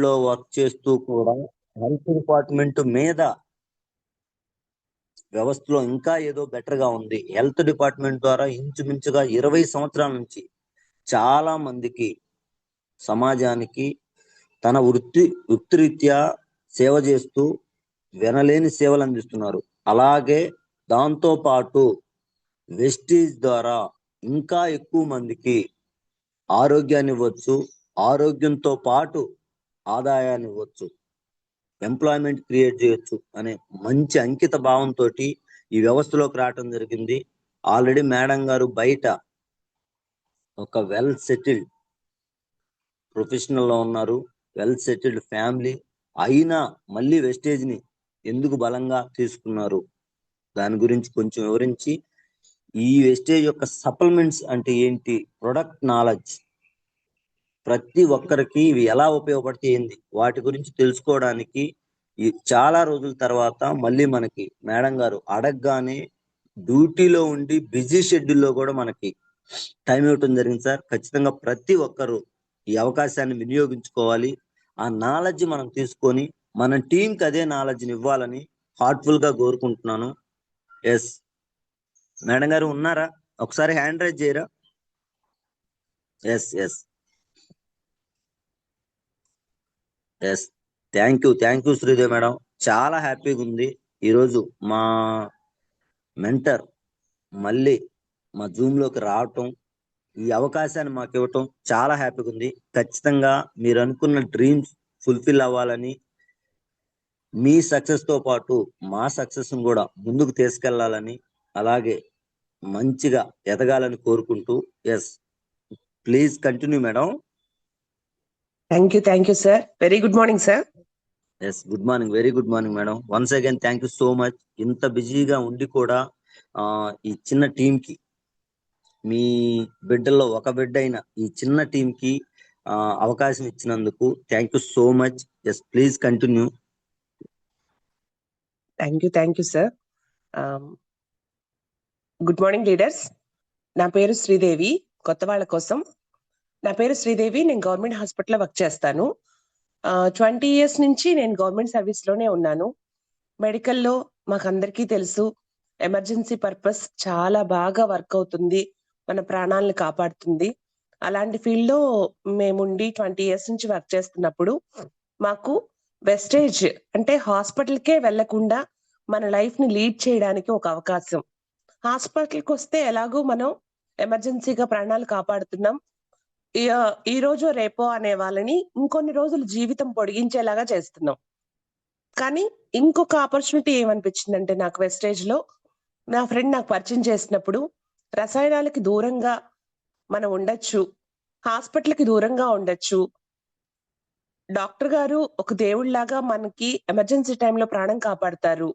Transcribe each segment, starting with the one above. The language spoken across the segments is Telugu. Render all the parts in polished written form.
లో వర్క్ చేస్తూ కూడా హెల్త్ డిపార్ట్మెంట్ మీద వ్యవస్థలో ఇంకా ఏదో బెటర్ గా ఉంది. హెల్త్ డిపార్ట్మెంట్ ద్వారా ఇంచుమించుగా 20 సంవత్సరాల నుంచి చాలా మందికి సమాజానికి తన వృత్తిరీత్యా సేవ చేస్తూ వినలేని సేవలు అందిస్తున్నారు. అలాగే దాంతో పాటు వెస్టీజ్ ద్వారా ఇంకా ఎక్కువ మందికి ఆరోగ్యాన్ని ఇవ్వచ్చు, ఆరోగ్యంతో పాటు ఆదాయాన్ని ఇవ్వచ్చు, ఎంప్లాయ్మెంట్ క్రియేట్ చేయొచ్చు అనే మంచి అంకిత భావంతో ఈ వ్యవస్థలోకి రావటం జరిగింది. ఆల్రెడీ మేడం గారు బయట ఒక వెల్ సెటిల్డ్ ప్రొఫెషనల్ లో ఉన్నారు, వెల్ సెటిల్డ్ ఫ్యామిలీ అయినా మళ్ళీ వెస్టేజ్ ని ఎందుకు బలంగా తీసుకున్నారు దాని గురించి కొంచెం వివరించి, ఈ వెస్టేజ్ యొక్క సప్లిమెంట్స్ అంటే ఏంటి, ప్రొడక్ట్ నాలెడ్జ్, ప్రతి ఒక్కరికి ఇవి ఎలా ఉపయోగపడతాయి ఏంది వాటి గురించి తెలుసుకోవడానికి చాలా రోజుల తర్వాత మళ్ళీ మనకి మేడం గారు అడగగానే డ్యూటీలో ఉండి బిజీ షెడ్యూల్లో కూడా మనకి టైం ఇవ్వటం జరిగింది సార్. ఖచ్చితంగా ప్రతి ఒక్కరు ఈ అవకాశాన్ని వినియోగించుకోవాలి. ఆ నాలెడ్జ్ మనం తీసుకొని మన టీంకి అదే నాలెడ్జ్ని ఇవ్వాలని హార్ట్ఫుల్ గా కోరుకుంటున్నాను. ఎస్ మేడం గారు ఉన్నారా? ఒకసారి హ్యాండ్ రైజ్ చేయరా? Yes yes yes thank you Sridevi madam. చాలా హ్యాపీగా ఉంది ఈరోజు మా మెంటర్ మళ్ళీ మా జూమ్ లోకి రావటం, ఈ అవకాశాన్ని మాకు ఇవ్వటం చాలా హ్యాపీగా ఉంది. ఖచ్చితంగా మీరు అనుకున్న డ్రీమ్స్ ఫుల్ఫిల్ అవ్వాలని, మీ సక్సెస్ తో పాటు మా సక్సెస్ కూడా ముందుకు తీసుకెళ్లాలని, అలాగే మంచిగా ఎదగాలని కోరుకుంటూ, yes please continue madam. Thank you sir. Very good morning sir. Yes good morning, very good morning madam. Once again thank you so much. ఇంత బిజీగా ఉండి కూడా ఈ చిన్న టీం కి, మీ బిడ్డల్లో ఒక బిడ్డ అయిన ఈ చిన్న టీం కి అవకాశం ఇచ్చినందుకు thank you so much. Yes please continue. Thank you sir. Good morning leaders. నా పేరు శ్రీదేవి. కొత్త వాళ్ళ కోసం, నా పేరు శ్రీదేవి. నేను గవర్నమెంట్ హాస్పిటల్లో వర్క్ చేస్తాను. 20 years నుంచి నేను గవర్నమెంట్ సర్వీస్ లోనే ఉన్నాను. మెడికల్లో మాకు అందరికీ తెలుసు, ఎమర్జెన్సీ పర్పస్ చాలా బాగా వర్క్ అవుతుంది, మన ప్రాణాలను కాపాడుతుంది. అలాంటి ఫీల్డ్ లో మేముండి 20 years నుంచి వర్క్ చేస్తున్నప్పుడు మాకు వెస్టేజ్ అంటే హాస్పిటల్కే వెళ్లకుండా మన లైఫ్ ని లీడ్ చేయడానికి ఒక అవకాశం. హాస్పిటల్కి వస్తే ఎలాగో మనం ఎమర్జెన్సీగా ప్రాణాలు కాపాడుతున్నాం, ఈ రోజు రేపో అనే వాళ్ళని ఇంకొన్ని రోజులు జీవితం పొడిగించేలాగా చేస్తున్నాం. కానీ ఇంకొక ఆపర్చునిటీ ఏమనిపించిందంటే నాకు వెస్టేజ్ లో, నా ఫ్రెండ్ నాకు పరిచయం చేసినప్పుడు, రసాయనాలకి దూరంగా మనం ఉండొచ్చు, హాస్పిటల్కి దూరంగా ఉండొచ్చు, డాక్టర్ గారు ఒక దేవుళ్లాగా మనకి ఎమర్జెన్సీ టైంలో ప్రాణం కాపాడతారు,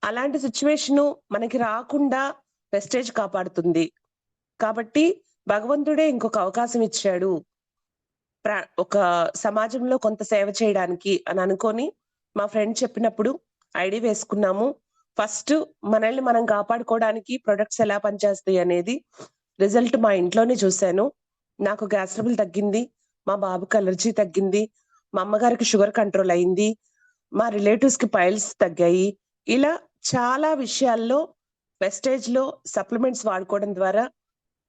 అలాంటి సిచ్యువేషన్ మనకి రాకుండా వెస్టేజ్ కాపాడుతుంది. కాబట్టి భగవంతుడే ఇంకొక అవకాశం ఇచ్చాడు ఒక సమాజంలో కొంత సేవ చేయడానికి అని అనుకొని మా ఫ్రెండ్ చెప్పినప్పుడు ఐడి వేసుకున్నాము. ఫస్ట్ మనల్ని మనం కాపాడుకోవడానికి ప్రొడక్ట్స్ ఎలా పనిచేస్తాయి అనేది రిజల్ట్ మా ఇంట్లోనే చూశాను. నాకు గ్యాస్ ట్రబుల్ తగ్గింది, మా బాబుకి అలర్జీ తగ్గింది, మా అమ్మగారికి షుగర్ కంట్రోల్ అయింది, మా రిలేటివ్స్ కి పైల్స్ తగ్గాయి. ఇలా చాలా విషయాల్లో వెస్టేజ్ లో సప్లిమెంట్స్ వాడుకోవడం ద్వారా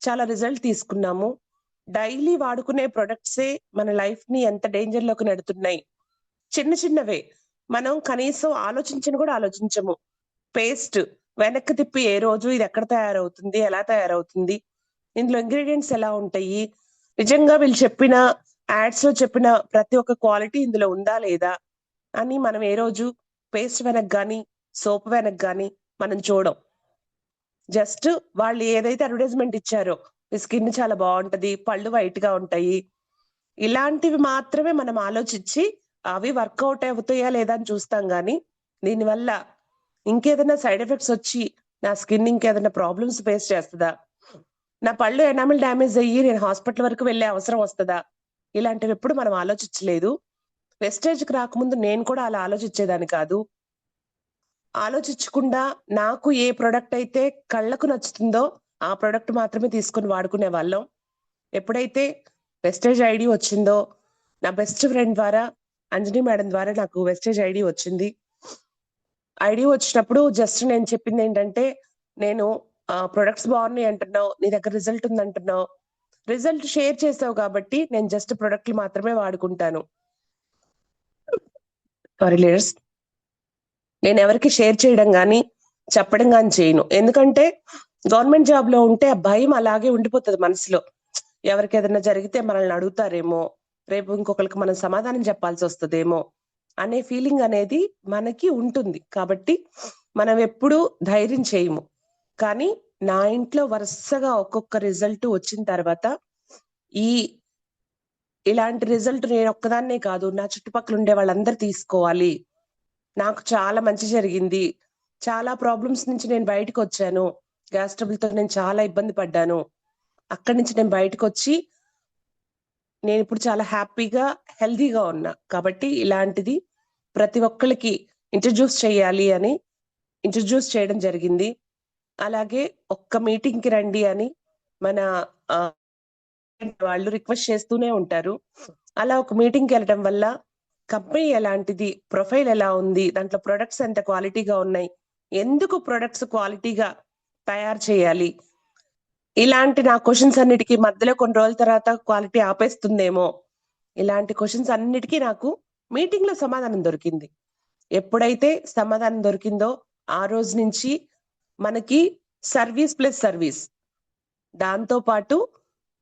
చాలా రిజల్ట్ తీసుకున్నాము. డైలీ వాడుకునే ప్రొడక్ట్సే మన లైఫ్ ని ఎంత డేంజర్ లోకి నెడుతున్నాయి. చిన్నవే, మనం కనీసం ఆలోచించము. పేస్ట్ వెనక్కి తిప్పి ఏ రోజు ఇది ఎక్కడ తయారవుతుంది, ఎలా తయారవుతుంది, ఇందులో ఇంగ్రీడియంట్స్ ఎలా ఉంటాయి, నిజంగా వీళ్ళు చెప్పిన యాడ్స్ లో చెప్పిన ప్రతి ఒక్క క్వాలిటీ ఇందులో ఉందా లేదా అని మనం ఏ రోజు పేస్ట్ వెనక్ గాని సోప్ వెనక్ గాని మనం చూడం. జస్ట్ వాళ్ళు ఏదైతే అడ్వర్టైజ్మెంట్ ఇచ్చారో, మీ స్కిన్ చాలా బాగుంటది, పళ్ళు వైట్ గా ఉంటాయి, ఇలాంటివి మాత్రమే మనం ఆలోచించి అవి వర్కౌట్ అవుతాయా లేదా అని చూస్తాం. గానీ దీనివల్ల ఇంకేదైనా సైడ్ ఎఫెక్ట్స్ వచ్చి నా స్కిన్ ఇంకేదైనా ప్రాబ్లమ్స్ ఫేస్ చేస్తుందా, నా పళ్ళు ఎనామిల్ డ్యామేజ్ అయ్యి నేను హాస్పిటల్ వరకు వెళ్లే అవసరం వస్తుందా, ఇలాంటివి ఎప్పుడు మనం ఆలోచించలేదు. వెస్టేజ్కి రాకముందు నేను కూడా అలా ఆలోచించేదాన్ని కాదు. ఆలోచించకుండా నాకు ఏ ప్రొడక్ట్ అయితే కళ్ళకు నచ్చుతుందో ఆ ప్రొడక్ట్ మాత్రమే తీసుకొని వాడుకునే వాళ్ళం. ఎప్పుడైతే వెస్టేజ్ ఐడి వచ్చిందో నా బెస్ట్ ఫ్రెండ్ ద్వారా, అంజనీ మేడం ద్వారా నాకు వెస్టేజ్ ఐడి వచ్చింది. ఐడి వచ్చినప్పుడు జస్ట్ నేను చెప్పింది ఏంటంటే, నేను ప్రొడక్ట్స్ బాగున్నాయి అంటున్నావు, నీ దగ్గర రిజల్ట్ ఉంది అంటున్నావు, రిజల్ట్ షేర్ చేసావు కాబట్టి నేను జస్ట్ ప్రొడక్ట్లు మాత్రమే వాడుకుంటాను. సారీ లీడర్స్, నేను ఎవరికి షేర్ చేయడం కానీ చెప్పడం కానీ చేయను. ఎందుకంటే గవర్నమెంట్ జాబ్ లో ఉంటే ఆ భయం అలాగే ఉండిపోతుంది మనసులో. ఎవరికి ఏదైనా జరిగితే మనల్ని అడుగుతారేమో, రేపు ఇంకొకరికి మనం సమాధానం చెప్పాల్సి వస్తుందేమో అనే ఫీలింగ్ అనేది మనకి ఉంటుంది. కాబట్టి మనం ఎప్పుడు ధైర్యం చేయము. కానీ నా ఇంట్లో వరుసగా ఒక్కొక్క రిజల్ట్ వచ్చిన తర్వాత ఇలాంటి రిజల్ట్ నేను ఒక్కదాన్నే కాదు, నా చుట్టుపక్కల ఉండే వాళ్ళందరూ తీసుకోవాలి. నాకు చాలా మంచి జరిగింది, చాలా ప్రాబ్లమ్స్ నుంచి నేను బయటకు వచ్చాను, గ్యాస్ ట్రబుల్ తో నేను చాలా ఇబ్బంది పడ్డాను, అక్కడి నుంచి నేను బయటకు వచ్చి నేను ఇప్పుడు చాలా హ్యాపీగా హెల్దీగా ఉన్నా. కాబట్టి ఇలాంటిది ప్రతి ఒక్కరికి ఇంట్రడ్యూస్ చేయాలి అని ఇంట్రడ్యూస్ చేయడం జరిగింది. అలాగే ఒక్క మీటింగ్ కి రండి అని మన వాళ్ళు రిక్వెస్ట్ చేస్తూనే ఉంటారు. అలా ఒక మీటింగ్ కి వెళ్ళడం వల్ల కంపెనీ ఎలాంటిది, ప్రొఫైల్ ఎలా ఉంది, దాంట్లో ప్రొడక్ట్స్ ఎంత క్వాలిటీగా ఉన్నాయి, ఎందుకు ప్రొడక్ట్స్ క్వాలిటీగా తయారు చేయాలి, ఇలాంటి నా క్వశ్చన్స్ అన్నిటికీ మధ్యలో కొన్ని రోజుల తర్వాత క్వాలిటీ ఆపేస్తుందేమో, ఇలాంటి క్వశ్చన్స్ అన్నిటికీ నాకు మీటింగ్ లో సమాధానం దొరికింది. ఎప్పుడైతే సమాధానం దొరికిందో ఆ రోజు నుంచి మనకి సర్వీస్ ప్లస్ సర్వీస్, దాంతో పాటు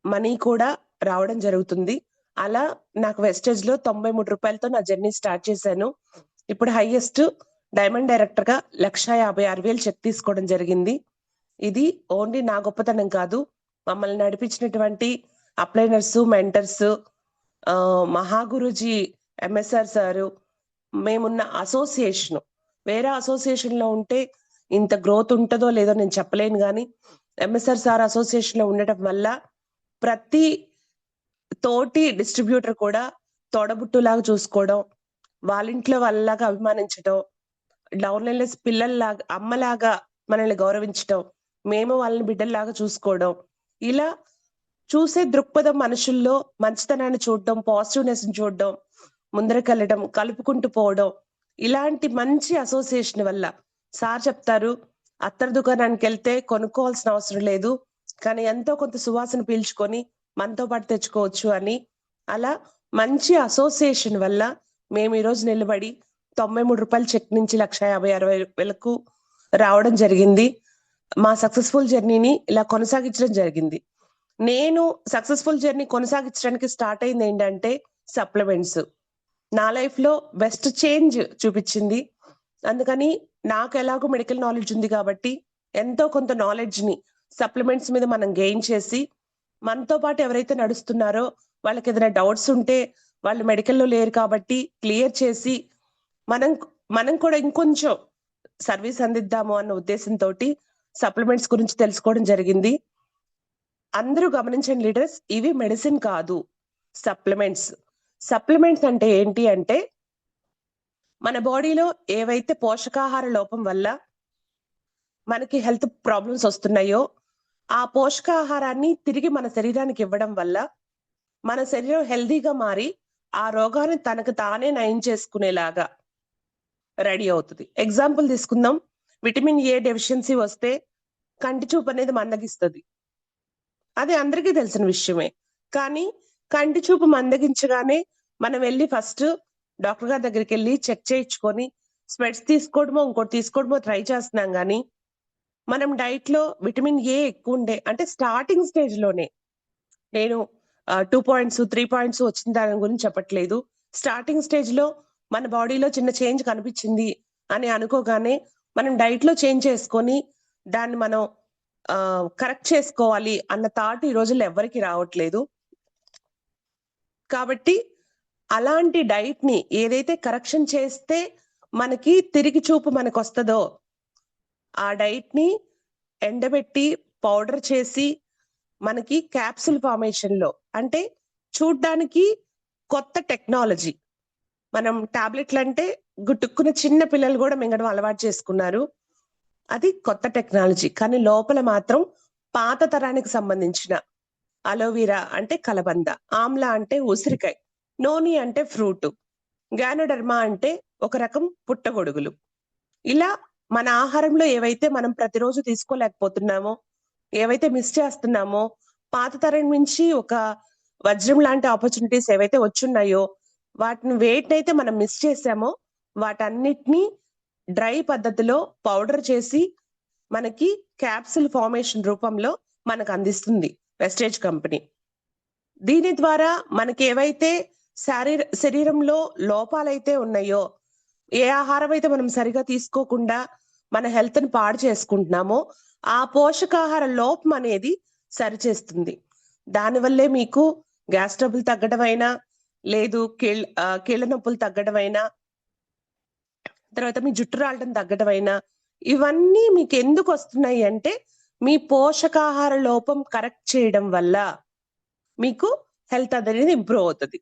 మనీ కూడా రావడం జరుగుతుంది. అలా నాకు వెస్టేజ్ లో 93 రూపాయలతో నా జర్నీ స్టార్ట్ చేశాను. ఇప్పుడు హైయెస్ట్ డైమండ్ డైరెక్టర్ గా 1,56,000 చెక్ తీసుకోవడం జరిగింది. ఇది ఓన్లీ నా గొప్పతనం కాదు, మమ్మల్ని నడిపించినటువంటి upliners, mentors, Mahaguruji MSR sir, మేమున్న అసోసియేషన్, వేరే అసోసియేషన్ లో ఉంటే ఇంత గ్రోత్ ఉంటుందో లేదో నేను చెప్పలేను, కానీ ఎంఎస్ఆర్ సార్ అసోసియేషన్ లో ఉండటం వల్ల ప్రతి తోటి డిస్ట్రిబ్యూటర్ కూడా తోడబుట్టులాగా చూసుకోవడం, వాళ్ళ ఇంట్లో వాళ్ళలాగా అభిమానించడం, డౌన్లైన్లెస్ పిల్లల్లాగా, అమ్మలాగా మనల్ని గౌరవించడం, మేము వాళ్ళని బిడ్డల్లాగా చూసుకోవడం, ఇలా చూసే దృక్పథం, మనుషుల్లో మంచితనాన్ని చూడడం, పాజిటివ్నెస్ చూడడం, ముందరకెళ్ళడం, కలుపుకుంటూ పోవడం, ఇలాంటి మంచి అసోసియేషన్ వల్ల సార్ చెప్తారు, అత్తర్ దుకాణానికి వెళ్తే కొనుక్కోవాల్సిన అవసరం లేదు, కానీ ఎంతో కొంత సువాసన పీల్చుకొని మనతో పాటు తెచ్చుకోవచ్చు అని. అలా మంచి అసోసియేషన్ వల్ల మేము ఈరోజు నిలబడి 93 రూపాయల చెక్ నుంచి 1,56,000 రావడం జరిగింది. మా సక్సెస్ఫుల్ జర్నీని ఇలా కొనసాగించడం జరిగింది. నేను సక్సెస్ఫుల్ జర్నీ కొనసాగించడానికి స్టార్ట్ అయింది ఏంటంటే సప్లిమెంట్స్. నా లైఫ్ లో బెస్ట్ చేంజ్ చూపించింది. అందుకని నాకు ఎలాగో మెడికల్ నాలెడ్జ్ ఉంది కాబట్టి ఎంతో కొంత నాలెడ్జ్ ని సప్లిమెంట్స్ మీద మనం గెయిన్ చేసి, మనతో పాటు ఎవరైతే నడుస్తున్నారో వాళ్ళకి ఏదైనా డౌట్స్ ఉంటే వాళ్ళు మెడికల్లో లేరు కాబట్టి క్లియర్ చేసి మనం కూడా ఇంకొంచెం సర్వీస్ అందిద్దాము అన్న ఉద్దేశంతో సప్లిమెంట్స్ గురించి తెలుసుకోవడం జరిగింది. అందరూ గమనించండి లీడర్స్, ఇవి మెడిసిన్ కాదు, సప్లిమెంట్స్. సప్లిమెంట్స్ అంటే ఏంటి అంటే, మన బాడీలో ఏవైతే పోషకాహార లోపం వల్ల మనకి హెల్త్ ప్రాబ్లమ్స్ వస్తున్నాయో ఆ పోషకాహారాన్ని తిరిగి మన శరీరానికి ఇవ్వడం వల్ల మన శరీరం హెల్దీగా మారి ఆ రోగాన్ని తనకు తానే నయం చేసుకునేలాగా రెడీ అవుతుంది. ఎగ్జాంపుల్ తీసుకుందాం, విటమిన్ ఏ డెఫిషియన్సీ వస్తే కంటి చూపు అనేది మందగిస్తుంది, అది అందరికీ తెలిసిన విషయమే. కానీ కంటి చూపు మందగించగానే మనం వెళ్ళి ఫస్ట్ డాక్టర్ గారి దగ్గరికి వెళ్ళి చెక్ చేయించుకొని స్పెట్స్ తీసుకోవడమో ఇంకోటి తీసుకోవడమో ట్రై చేస్తున్నాం. కానీ మనం డైట్ లో విటమిన్ ఏ ఎక్కువ ఉండే, అంటే స్టార్టింగ్ స్టేజ్ లోనే, నేను 2 పాయింట్స్ 3 పాయింట్స్ వచ్చిన దాని గురించి చెప్పట్లేదు, స్టార్టింగ్ స్టేజ్ లో మన బాడీలో చిన్న చేంజ్ కనిపించింది అని అనుకోగానే మనం డైట్ లో చేంజ్ చేసుకొని దాన్ని మనం కరెక్ట్ చేసుకోవాలి అన్న థాట్ ఈ రోజుల్లో ఎవరికి రావట్లేదు. కాబట్టి అలాంటి డైట్ ని ఏదైతే కరెక్షన్ చేస్తే మనకి తిరిగి చూపు మనకు వస్తుందో ఆ డైట్ ని ఎండబెట్టి పౌడర్ చేసి మనకి క్యాప్సుల్ ఫార్మేషన్ లో, అంటే చూడ్డానికి కొత్త టెక్నాలజీ. మనం టాబ్లెట్లు అంటే గుట్టుక్కున చిన్న పిల్లలు కూడా మింగడం అలవాటు చేసుకున్నారు, అది కొత్త టెక్నాలజీ. కానీ లోపల మాత్రం పాత తరానికి సంబంధించిన అలోవెరా అంటే కలబంద, ఆమ్లా అంటే ఉసిరికాయ, నోని అంటే ఫ్రూట్, గ్యానోడర్మా అంటే ఒక రకం పుట్టగొడుగులు. ఇలా మన ఆహారంలో ఏవైతే మనం ప్రతిరోజు తీసుకోలేకపోతున్నామో, ఏవైతే మిస్ చేస్తున్నామో, పాత తరం నుంచి ఒక వజ్రం లాంటి ఆపర్చునిటీస్ ఏవైతే వచ్చున్నాయో, వేటినైతే మనం మిస్ చేసామో వాటన్నిటిని డ్రై పద్ధతిలో పౌడర్ చేసి మనకి క్యాప్సిల్ ఫార్మేషన్ రూపంలో మనకు అందిస్తుంది వెస్టేజ్ కంపెనీ. దీని ద్వారా మనకి ఏవైతే శరీరంలో లోపాలైతే ఉన్నాయో, ఏ ఆహారం అయితే మనం సరిగా తీసుకోకుండా మన హెల్త్ ని పాడు చేసుకుంటున్నామో ఆ పోషకాహార లోపం అనేది సరిచేస్తుంది. దానివల్లే మీకు గ్యాస్ ట్రబుల్ తగ్గడం అయినా, లేదు కీళ్ళ నొప్పులు తగ్గడం అయినా, తర్వాత మీ జుట్టు రాలడం తగ్గడం అయినా, ఇవన్నీ మీకు ఎందుకు వస్తున్నాయి అంటే మీ పోషకాహార లోపం కరెక్ట్ చేయడం వల్ల మీకు హెల్త్ అనేది ఇంప్రూవ్ అవుతుంది.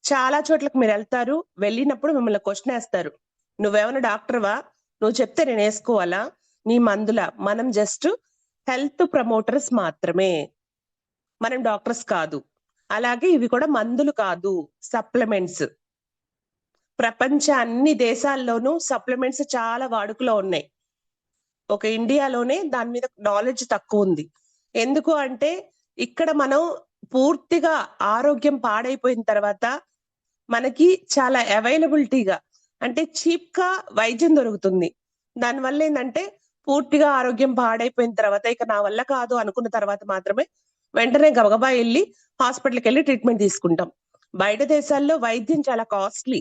చాలా చోట్లకు మీరు వెళ్తారు, వెళ్ళినప్పుడు మిమ్మల్ని క్వశ్చన్ వేస్తారు, నువ్వేమైనా డాక్టర్వా, నువ్వు చెప్తే నేను వేసుకోవాలా, నీ మందుల. మనం జస్ట్ హెల్త్ ప్రమోటర్స్ మాత్రమే, మనం డాక్టర్స్ కాదు. అలాగే ఇవి కూడా మందులు కాదు, సప్లిమెంట్స్. ప్రపంచ అన్ని దేశాల్లోనూ సప్లిమెంట్స్ చాలా వాడుకలో ఉన్నాయి. ఒక ఇండియాలోనే దాని మీద నాలెడ్జ్ తక్కువ ఉంది. ఎందుకు అంటే ఇక్కడ మనం పూర్తిగా ఆరోగ్యం పాడైపోయిన తర్వాత మనకి చాలా అవైలబిలిటీగా, అంటే చీప్ గా వైద్యం దొరుకుతుంది. దానివల్ల ఏంటంటే పూర్తిగా ఆరోగ్యం పాడైపోయిన తర్వాత ఇక నా వల్ల కాదు అనుకున్న తర్వాత మాత్రమే వెంటనే గబగబా వెళ్ళి హాస్పిటల్కి వెళ్ళి ట్రీట్మెంట్ తీసుకుంటాం. బయట దేశాల్లో వైద్యం చాలా కాస్ట్లీ.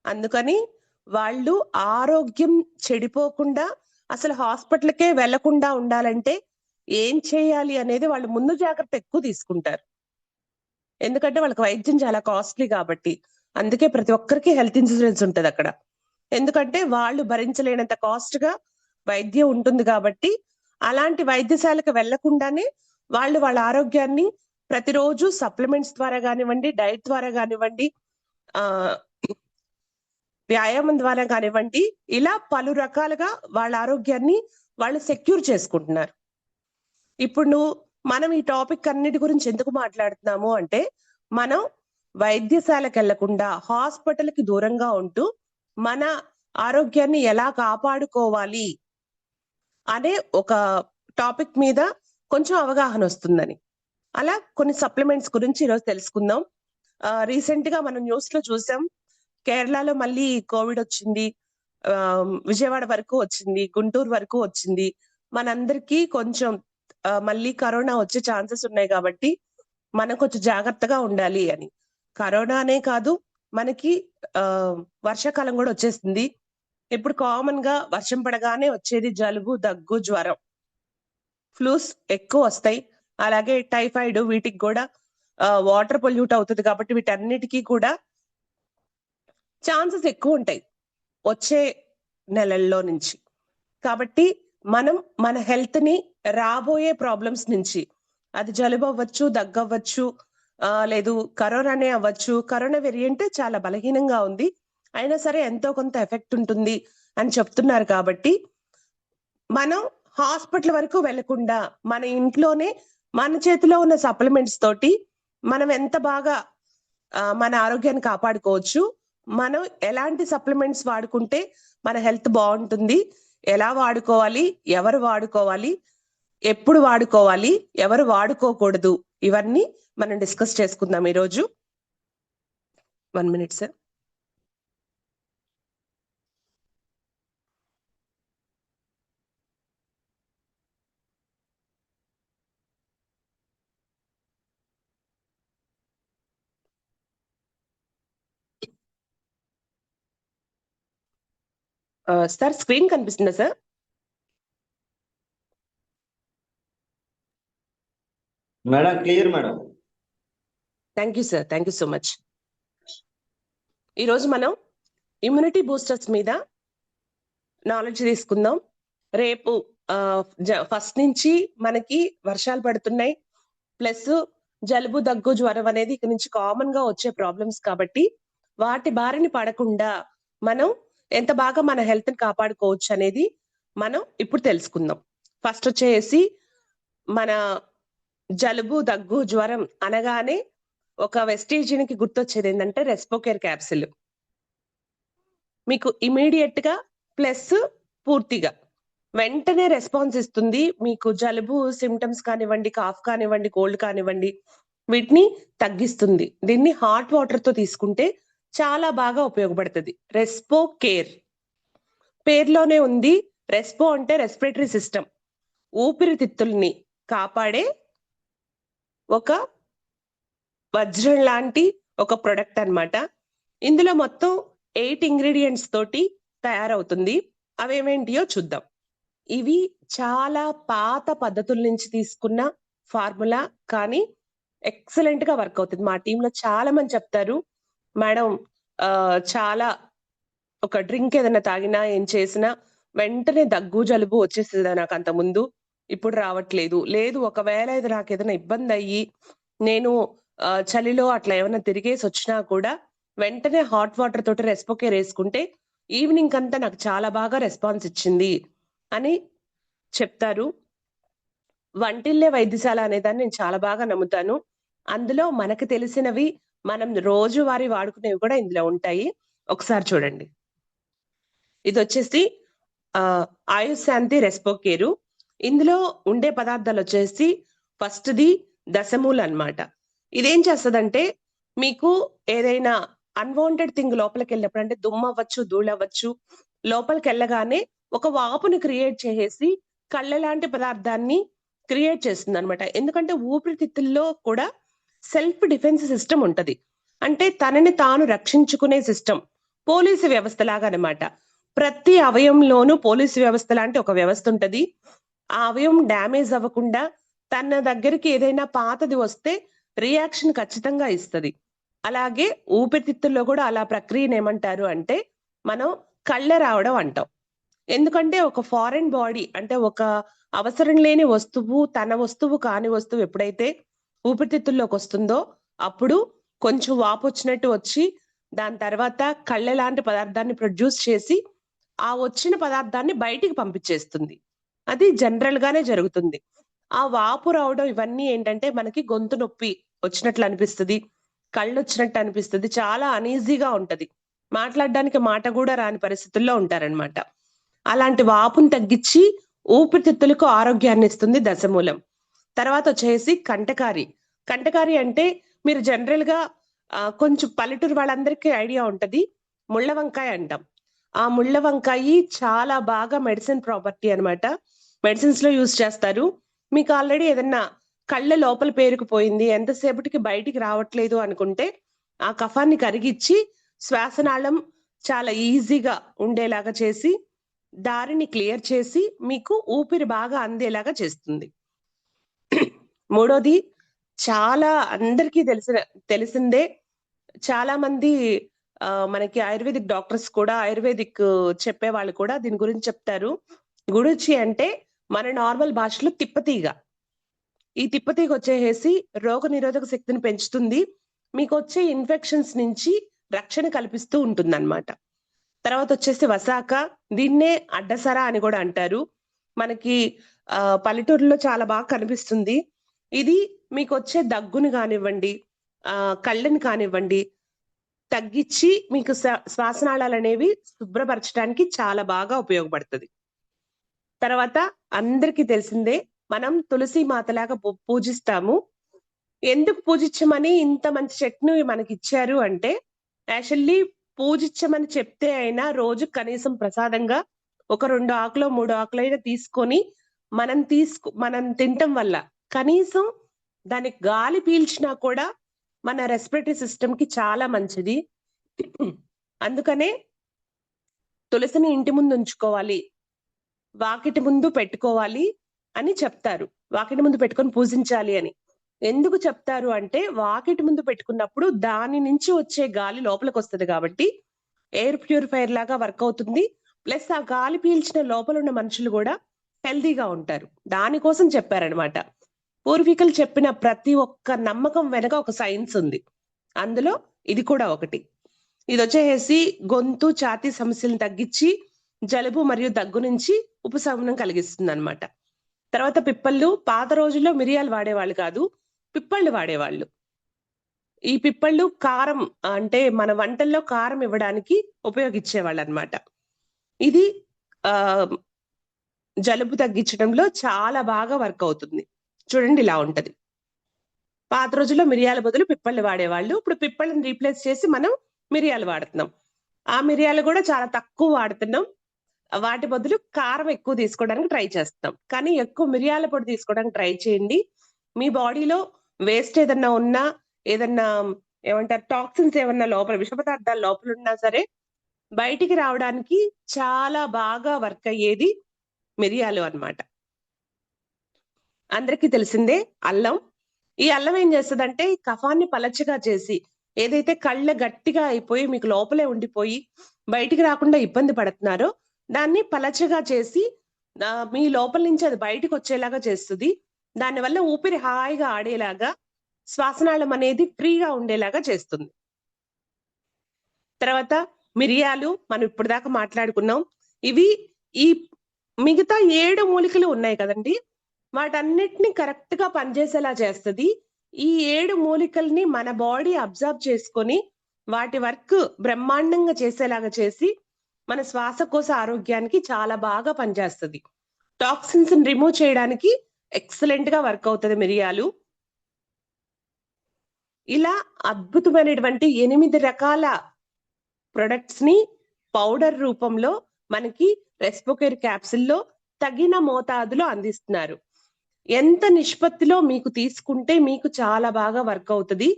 అందుకని వాళ్ళు ఆరోగ్యం చెడిపోకుండా అసలు హాస్పిటల్కే వెళ్లకుండా ఉండాలంటే ఏం చేయాలి అనేది వాళ్ళు ముందు జాగ్రత్త ఎక్కువ తీసుకుంటారు. ఎందుకంటే వాళ్ళకి వైద్యం చాలా కాస్ట్లీ కాబట్టి. అందుకే ప్రతి ఒక్కరికి హెల్త్ ఇన్సూరెన్స్ ఉంటది అక్కడ. ఎందుకంటే వాళ్ళు భరించలేనంత కాస్ట్ గా వైద్యం ఉంటుంది కాబట్టి అలాంటి వైద్యశాలకు వెళ్లకుండానే వాళ్ళు వాళ్ళ ఆరోగ్యాన్ని ప్రతిరోజు సప్లిమెంట్స్ ద్వారా కానివ్వండి, డైట్ ద్వారా కానివ్వండి, వ్యాయామం ద్వారా కానివ్వండి, ఇలా పలు రకాలుగా వాళ్ళ ఆరోగ్యాన్ని వాళ్ళు సెక్యూర్ చేసుకుంటున్నారు. ఇప్పుడు మనం ఈ టాపిక్ అన్నిటి గురించి ఎందుకు మాట్లాడుతున్నాము అంటే, మనం వైద్యశాలకు వెళ్లకుండా హాస్పిటల్కి దూరంగా ఉంటూ మన ఆరోగ్యాన్ని ఎలా కాపాడుకోవాలి అనే ఒక టాపిక్ మీద కొంచెం అవగాహన వస్తుందని. అలా కొన్ని సప్లిమెంట్స్ గురించి ఈరోజు తెలుసుకుందాం. రీసెంట్ గా మనం న్యూస్ లో చూసాం, కేరళలో మళ్ళీ కోవిడ్ వచ్చింది, విజయవాడ వరకు వచ్చింది, గుంటూరు వరకు వచ్చింది. మనందరికీ కొంచెం మళ్ళీ కరోనా వచ్చే ఛాన్సెస్ ఉన్నాయి కాబట్టి మనం కొంచెం జాగ్రత్తగా ఉండాలి అని. కరోనానే కాదు, మనకి వర్షాకాలం కూడా వచ్చేస్తుంది. ఇప్పుడు కామన్ గా వర్షం పడగానే వచ్చేది జలుబు, దగ్గు, జ్వరం, ఫ్లూస్ ఎక్కువ వస్తాయి. అలాగే టైఫాయిడ్, వీటికి కూడా వాటర్ పొల్యూట్ అవుతుంది కాబట్టి వీటన్నిటికీ కూడా ఛాన్సెస్ ఎక్కువ ఉంటాయి వచ్చే నెలల్లో నుంచి. కాబట్టి మనం మన హెల్త్ ని రాబోయే ప్రాబ్లమ్స్ నుంచి, అది జలుబు అవ్వచ్చు, దగ్గు అవ్వచ్చు, లేదు కరోనానే అవ్వచ్చు. కరోనా వేరియంట్ చాలా బలహీనంగా ఉంది, అయినా సరే ఎంతో కొంత ఎఫెక్ట్ ఉంటుంది అని చెప్తున్నారు. కాబట్టి మనం హాస్పిటల్ వరకు వెళ్లకుండా మన ఇంట్లోనే మన చేతిలో ఉన్న సప్లిమెంట్స్ తోటి మనం ఎంత బాగా మన ఆరోగ్యాన్ని కాపాడుకోవచ్చు, మనం ఎలాంటి సప్లిమెంట్స్ వాడుకుంటే మన హెల్త్ బాగుంటుంది, ఎలా వాడుకోవాలి, ఎవరు వాడుకోవాలి, ఎప్పుడు వాడుకోవాలి, ఎవరు వాడుకోకూడదు, ఇవన్నీ మనం డిస్కస్ చేసుకుందాం ఈరోజు. 1 minute సార్. సార్ స్క్రీన్ కనిపిస్తుందా sir? Madam clear madam. Thank you sir, thank you so much. ఈరోజు మనం ఇమ్యూనిటీ బూస్టర్స్ మీద నాలెడ్జ్ తీసుకుందాం. రేపు ఫస్ట్ నుంచి మనకి వర్షాలు పడుతున్నాయి, ప్లస్ జలుబు, దగ్గు, జ్వరం అనేది ఇక నుంచి కామన్ గా వచ్చే ప్రాబ్లమ్స్ కాబట్టి వాటి బారిన పడకుండా మనం ఎంత బాగా మన హెల్త్ ని కాపాడుకోవచ్చు అనేది మనం ఇప్పుడు తెలుసుకుందాం. ఫస్ట్ వచ్చేసి మన జలుబు, దగ్గు, జ్వరం అనగానే ఒక వెస్టేజిన్కి గుర్తొచ్చేది ఏంటంటే రెస్పోకేర్ క్యాప్సిల్. మీకు ఇమీడియట్ గా ప్లస్ పూర్తిగా వెంటనే రెస్పాన్స్ ఇస్తుంది. మీకు జలుబు సిమ్టమ్స్ కానివ్వండి, కాఫ్ కానివ్వండి, కోల్డ్ కానివ్వండి, వీటిని తగ్గిస్తుంది. దీన్ని హాట్ వాటర్ తో తీసుకుంటే చాలా బాగా ఉపయోగపడుతుంది. రెస్పో కేర్ పేర్లోనే ఉంది. రెస్పో అంటే రెస్పిరేటరీ సిస్టమ్, ఊపిరితిత్తుల్ని కాపాడే ఒక వజ్రం లాంటి ఒక ప్రొడక్ట్ అన్నమాట. ఇందులో మొత్తం 8 ఇంగ్రీడియంట్స్ తోటి తయారవుతుంది. అవేమేంటియో చూద్దాం. ఇవి చాలా పాత పద్ధతుల నుంచి తీసుకున్న ఫార్ములా, కానీ ఎక్సలెంట్ గా వర్క్ అవుతుంది. మా టీంలో చాలా మంది చెప్తారు, మేడం చాలా ఒక డ్రింక్ ఏదైనా తాగినా ఏం చేసినా వెంటనే దగ్గు జలుబు వచ్చేసేది నాకు అంత ముందు, ఇప్పుడు రావట్లేదు. లేదు ఒకవేళ ఇది నాకు ఏదైనా ఇబ్బంది అయ్యి నేను చలిలో అట్లా ఏమైనా తిరిగేసి వచ్చినా కూడా వెంటనే హాట్ వాటర్ తోటి రెస్పోకేర్ వేసుకుంటే ఈవినింగ్ అంతా నాకు చాలా బాగా రెస్పాన్స్ ఇచ్చింది అని చెప్తారు. వంటిల్లే వైద్యశాల అనేదాన్ని నేను చాలా బాగా నమ్ముతాను. అందులో మనకు తెలిసినవి మనం రోజువారీ వాడుకునేవి కూడా ఇందులో ఉంటాయి. ఒకసారి చూడండి. ఇది వచ్చేసి ఆయుష్ శాంతి రెస్పోకేరు. ఇందులో ఉండే పదార్థాలు వచ్చేసి ఫస్ట్ది దశమూల అన్నమాట. ఇదేం చేస్తదంటే మీకు ఏదైనా అన్వాంటెడ్ థింగ్ లోపలికి వెళ్ళినప్పుడు, అంటే దుమ్ము అవ్వచ్చు, ధూళి అవ్వచ్చు, లోపలికి వెళ్ళగానే ఒక వాపుని క్రియేట్ చేసేసి కళ్ళ లాంటి పదార్థాన్ని క్రియేట్ చేస్తుంది అనమాట. ఎందుకంటే ఊపిరితిత్తుల్లో కూడా సెల్ఫ్ డిఫెన్స్ సిస్టమ్ ఉంటది. అంటే తనని తాను రక్షించుకునే సిస్టమ్, పోలీసు వ్యవస్థ లాగా అనమాట. ప్రతి అవయంలోనూ పోలీసు వ్యవస్థ లాంటి ఒక వ్యవస్థ ఉంటది. ఆ అవయం డ్యామేజ్ అవ్వకుండా తన దగ్గరికి ఏదైనా పాతది వస్తే రియాక్షన్ ఖచ్చితంగా ఇస్తది. అలాగే ఊపిరితిత్తుల్లో కూడా అలా ప్రక్రియను ఏమంటారు అంటే మనం కళ్ళ రావడం అంటాం. ఎందుకంటే ఒక ఫారెన్ బాడీ, అంటే ఒక అవసరం లేని వస్తువు, తన వస్తువు కాని వస్తువు ఎప్పుడైతే ఊపిరితిత్తుల్లోకి వస్తుందో అప్పుడు కొంచెం వాపు వచ్చినట్టు వచ్చి దాని తర్వాత కళ్ళ లాంటి పదార్థాన్ని ప్రొడ్యూస్ చేసి ఆ వచ్చిన పదార్థాన్ని బయటికి పంపించేస్తుంది. అది జనరల్ గానే జరుగుతుంది. ఆ వాపు రావడం ఇవన్నీ ఏంటంటే మనకి గొంతు నొప్పి వచ్చినట్లు అనిపిస్తుంది, కళ్ళు వచ్చినట్టు అనిపిస్తుంది, చాలా అనీజీగా ఉంటది, మాట్లాడడానికి మాట కూడా రాని పరిస్థితుల్లో ఉంటారనమాట. అలాంటి వాపుని తగ్గించి ఊపిరితిత్తులకు ఆరోగ్యాన్ని ఇస్తుంది దశమూలం. తర్వాత వచ్చేసి కంటకారి. కంటకారి అంటే మీరు జనరల్ గా కొంచెం పల్లెటూరు వాళ్ళందరికీ ఐడియా ఉంటది, ముళ్ళ వంకాయ అంటాం. ఆ ముళ్ళ వంకాయ చాలా బాగా మెడిసిన్ ప్రాపర్టీ అన్నమాట. మెడిసిన్స్ లో యూజ్ చేస్తారు. మీకు ఆల్రెడీ ఏదన్నా కళ్ళ లోపల పేరుకుపోయింది, ఎంతసేపటికి బయటికి రావట్లేదు అనుకుంటే ఆ కఫాన్ని కరిగిచ్చి శ్వాసనాళం చాలా ఈజీగా ఉండేలాగా చేసి దారిని క్లియర్ చేసి మీకు ఊపిరి బాగా అందేలాగా చేస్తుంది. మూడోది చాలా అందరికీ తెలిసిందే, చాలా మంది మనకి ఆయుర్వేదిక్ డాక్టర్స్ కూడా, ఆయుర్వేదిక్ చెప్పే వాళ్ళు కూడా దీని గురించి చెప్తారు. గుడుచి అంటే మన నార్మల్ భాషలో తిప్పతీగ. ఈ తిప్పతీగ వచ్చేసి రోగ నిరోధక శక్తిని పెంచుతుంది, మీకు వచ్చే ఇన్ఫెక్షన్స్ నుంచి రక్షణ కల్పిస్తూ ఉంటుందన్నమాట. తర్వాత వచ్చేసి వసాక, దీన్నే అడ్డసర అని కూడా అంటారు. మనకి పల్లెటూరులో చాలా బాగా కనిపిస్తుంది. ఇది మీకు వచ్చే దగ్గుని కానివ్వండి, కళ్ళని కానివ్వండి తగ్గించి మీకు శ్వాసనాళాలు అనేవి శుభ్రపరచడానికి చాలా బాగా ఉపయోగపడుతుంది. తర్వాత అందరికీ తెలిసిందే, మనం తులసి మాతలాగా పూజిస్తాము. ఎందుకు పూజించమని ఇంత మంచి చెట్టును మనకి ఇచ్చారు అంటే, యాక్చువల్లీ పూజించమని చెప్తే అయినా రోజు కనీసం ప్రసాదంగా ఒక 2 ఆకులో 3 ఆకులైనా తీసుకొని మనం తినటం వల్ల కనీసం దానికి గాలి పీల్చినా కూడా మన రెస్పిరేటరీ సిస్టమ్ కి చాలా మంచిది. అందుకనే తులసిని ఇంటి ముందు ఉంచుకోవాలి, వాకిటి ముందు పెట్టుకోవాలి అని చెప్తారు. వాకిటి ముందు పెట్టుకొని పూజించాలి అని ఎందుకు చెప్తారు అంటే, వాకిటి ముందు పెట్టుకున్నప్పుడు దాని నుంచి వచ్చే గాలి లోపలికి వస్తుంది కాబట్టి ఎయిర్ ప్యూరిఫైయర్ లాగా వర్క్ అవుతుంది. ప్లస్ ఆ గాలి పీల్చిన లోపల ఉన్న మనుషులు కూడా హెల్తీగా ఉంటారు. దానికోసం చెప్పారనమాట. పూర్వీకులు చెప్పిన ప్రతి ఒక్క నమ్మకం వెనక ఒక సైన్స్ ఉంది, అందులో ఇది కూడా ఒకటి. ఇది వచ్చేసి గొంతు ఛాతీ సమస్యలను తగ్గించి జలుబు మరియు దగ్గు నుంచి ఉపశమనం కలిగిస్తుంది అనమాట. తర్వాత పిప్పళ్ళు. పాత రోజుల్లో మిరియాలు వాడేవాళ్ళు కాదు, పిప్పళ్ళు వాడేవాళ్ళు. ఈ పిప్పళ్ళు కారం అంటే మన వంటల్లో కారం ఇవ్వడానికి ఉపయోగించేవాళ్ళు అనమాట. ఇది ఆ జలుబు తగ్గించడంలో చాలా బాగా వర్క్ అవుతుంది. చూడండి ఇలా ఉంటది. పాత రోజుల్లో మిరియాల బదులు పిప్పళ్ళు వాడేవాళ్ళు. ఇప్పుడు పిప్పళ్ళని రీప్లేస్ చేసి మనం మిరియాలు వాడుతున్నాం. ఆ మిరియాలు కూడా చాలా తక్కువ వాడుతున్నాం. వాటి బదులు కారం ఎక్కువ తీసుకోవడానికి ట్రై చేస్తాం. కానీ ఎక్కువ మిరియాల పొడి తీసుకోవడానికి ట్రై చేయండి. మీ బాడీలో వేస్ట్ ఏదన్నా ఉన్నా, ఏదన్నా ఏమంటారు టాక్సిన్స్ ఏమన్నా లోపల విష పదార్థాలు లోపల ఉన్నా సరే బయటికి రావడానికి చాలా బాగా వర్క్ అయ్యేది మిరియాలు అన్నమాట. అందరికీ తెలిసిందే అల్లం. ఈ అల్లం ఏం చేస్తదంటే కఫాన్ని పలచగా చేసి, ఏదైతే కళ్ళ గట్టిగా అయిపోయి మీకు లోపలే ఉండిపోయి బయటికి రాకుండా ఇబ్బంది పడుతున్నారో దాన్ని పలచగా చేసి మీ లోపల నుంచి అది బయటికి వచ్చేలాగా చేస్తుంది. దానివల్ల ఊపిరి హాయిగా ఆడేలాగా, శ్వాసనాళం అనేది ఫ్రీగా ఉండేలాగా చేస్తుంది. తర్వాత మిరియాలు మనం ఇప్పుడు దాకా మాట్లాడుకున్నాం. ఇవి ఈ మిగతా 7 మూలికలు ఉన్నాయి కదండి, వాటన్నిటిని కరెక్ట్ గా పనిచేసేలా చేస్తది. ఈ 7 మూలికల్ని మన బాడీ అబ్జర్వ్ చేసుకొని వాటి వర్క్ బ్రహ్మాండంగా చేసేలాగా చేసి మన శ్వాసకోశ ఆరోగ్యానికి చాలా బాగా పనిచేస్తది. టాక్సిన్స్ రిమూవ్ చేయడానికి ఎక్సలెంట్ గా వర్క్ అవుతుంది మిరియాలు. ఇలా అద్భుతమైనటువంటి 8 రకాల ప్రొడక్ట్స్ ని పౌడర్ రూపంలో మనకి రెస్పోకేర్ క్యాప్సిల్లో తగిన మోతాదులో అందిస్తున్నారు. ఎంత నిష్పత్తిలో మీకు తీసుకుంటే మీకు చాలా బాగా వర్క్ అవుతుంది.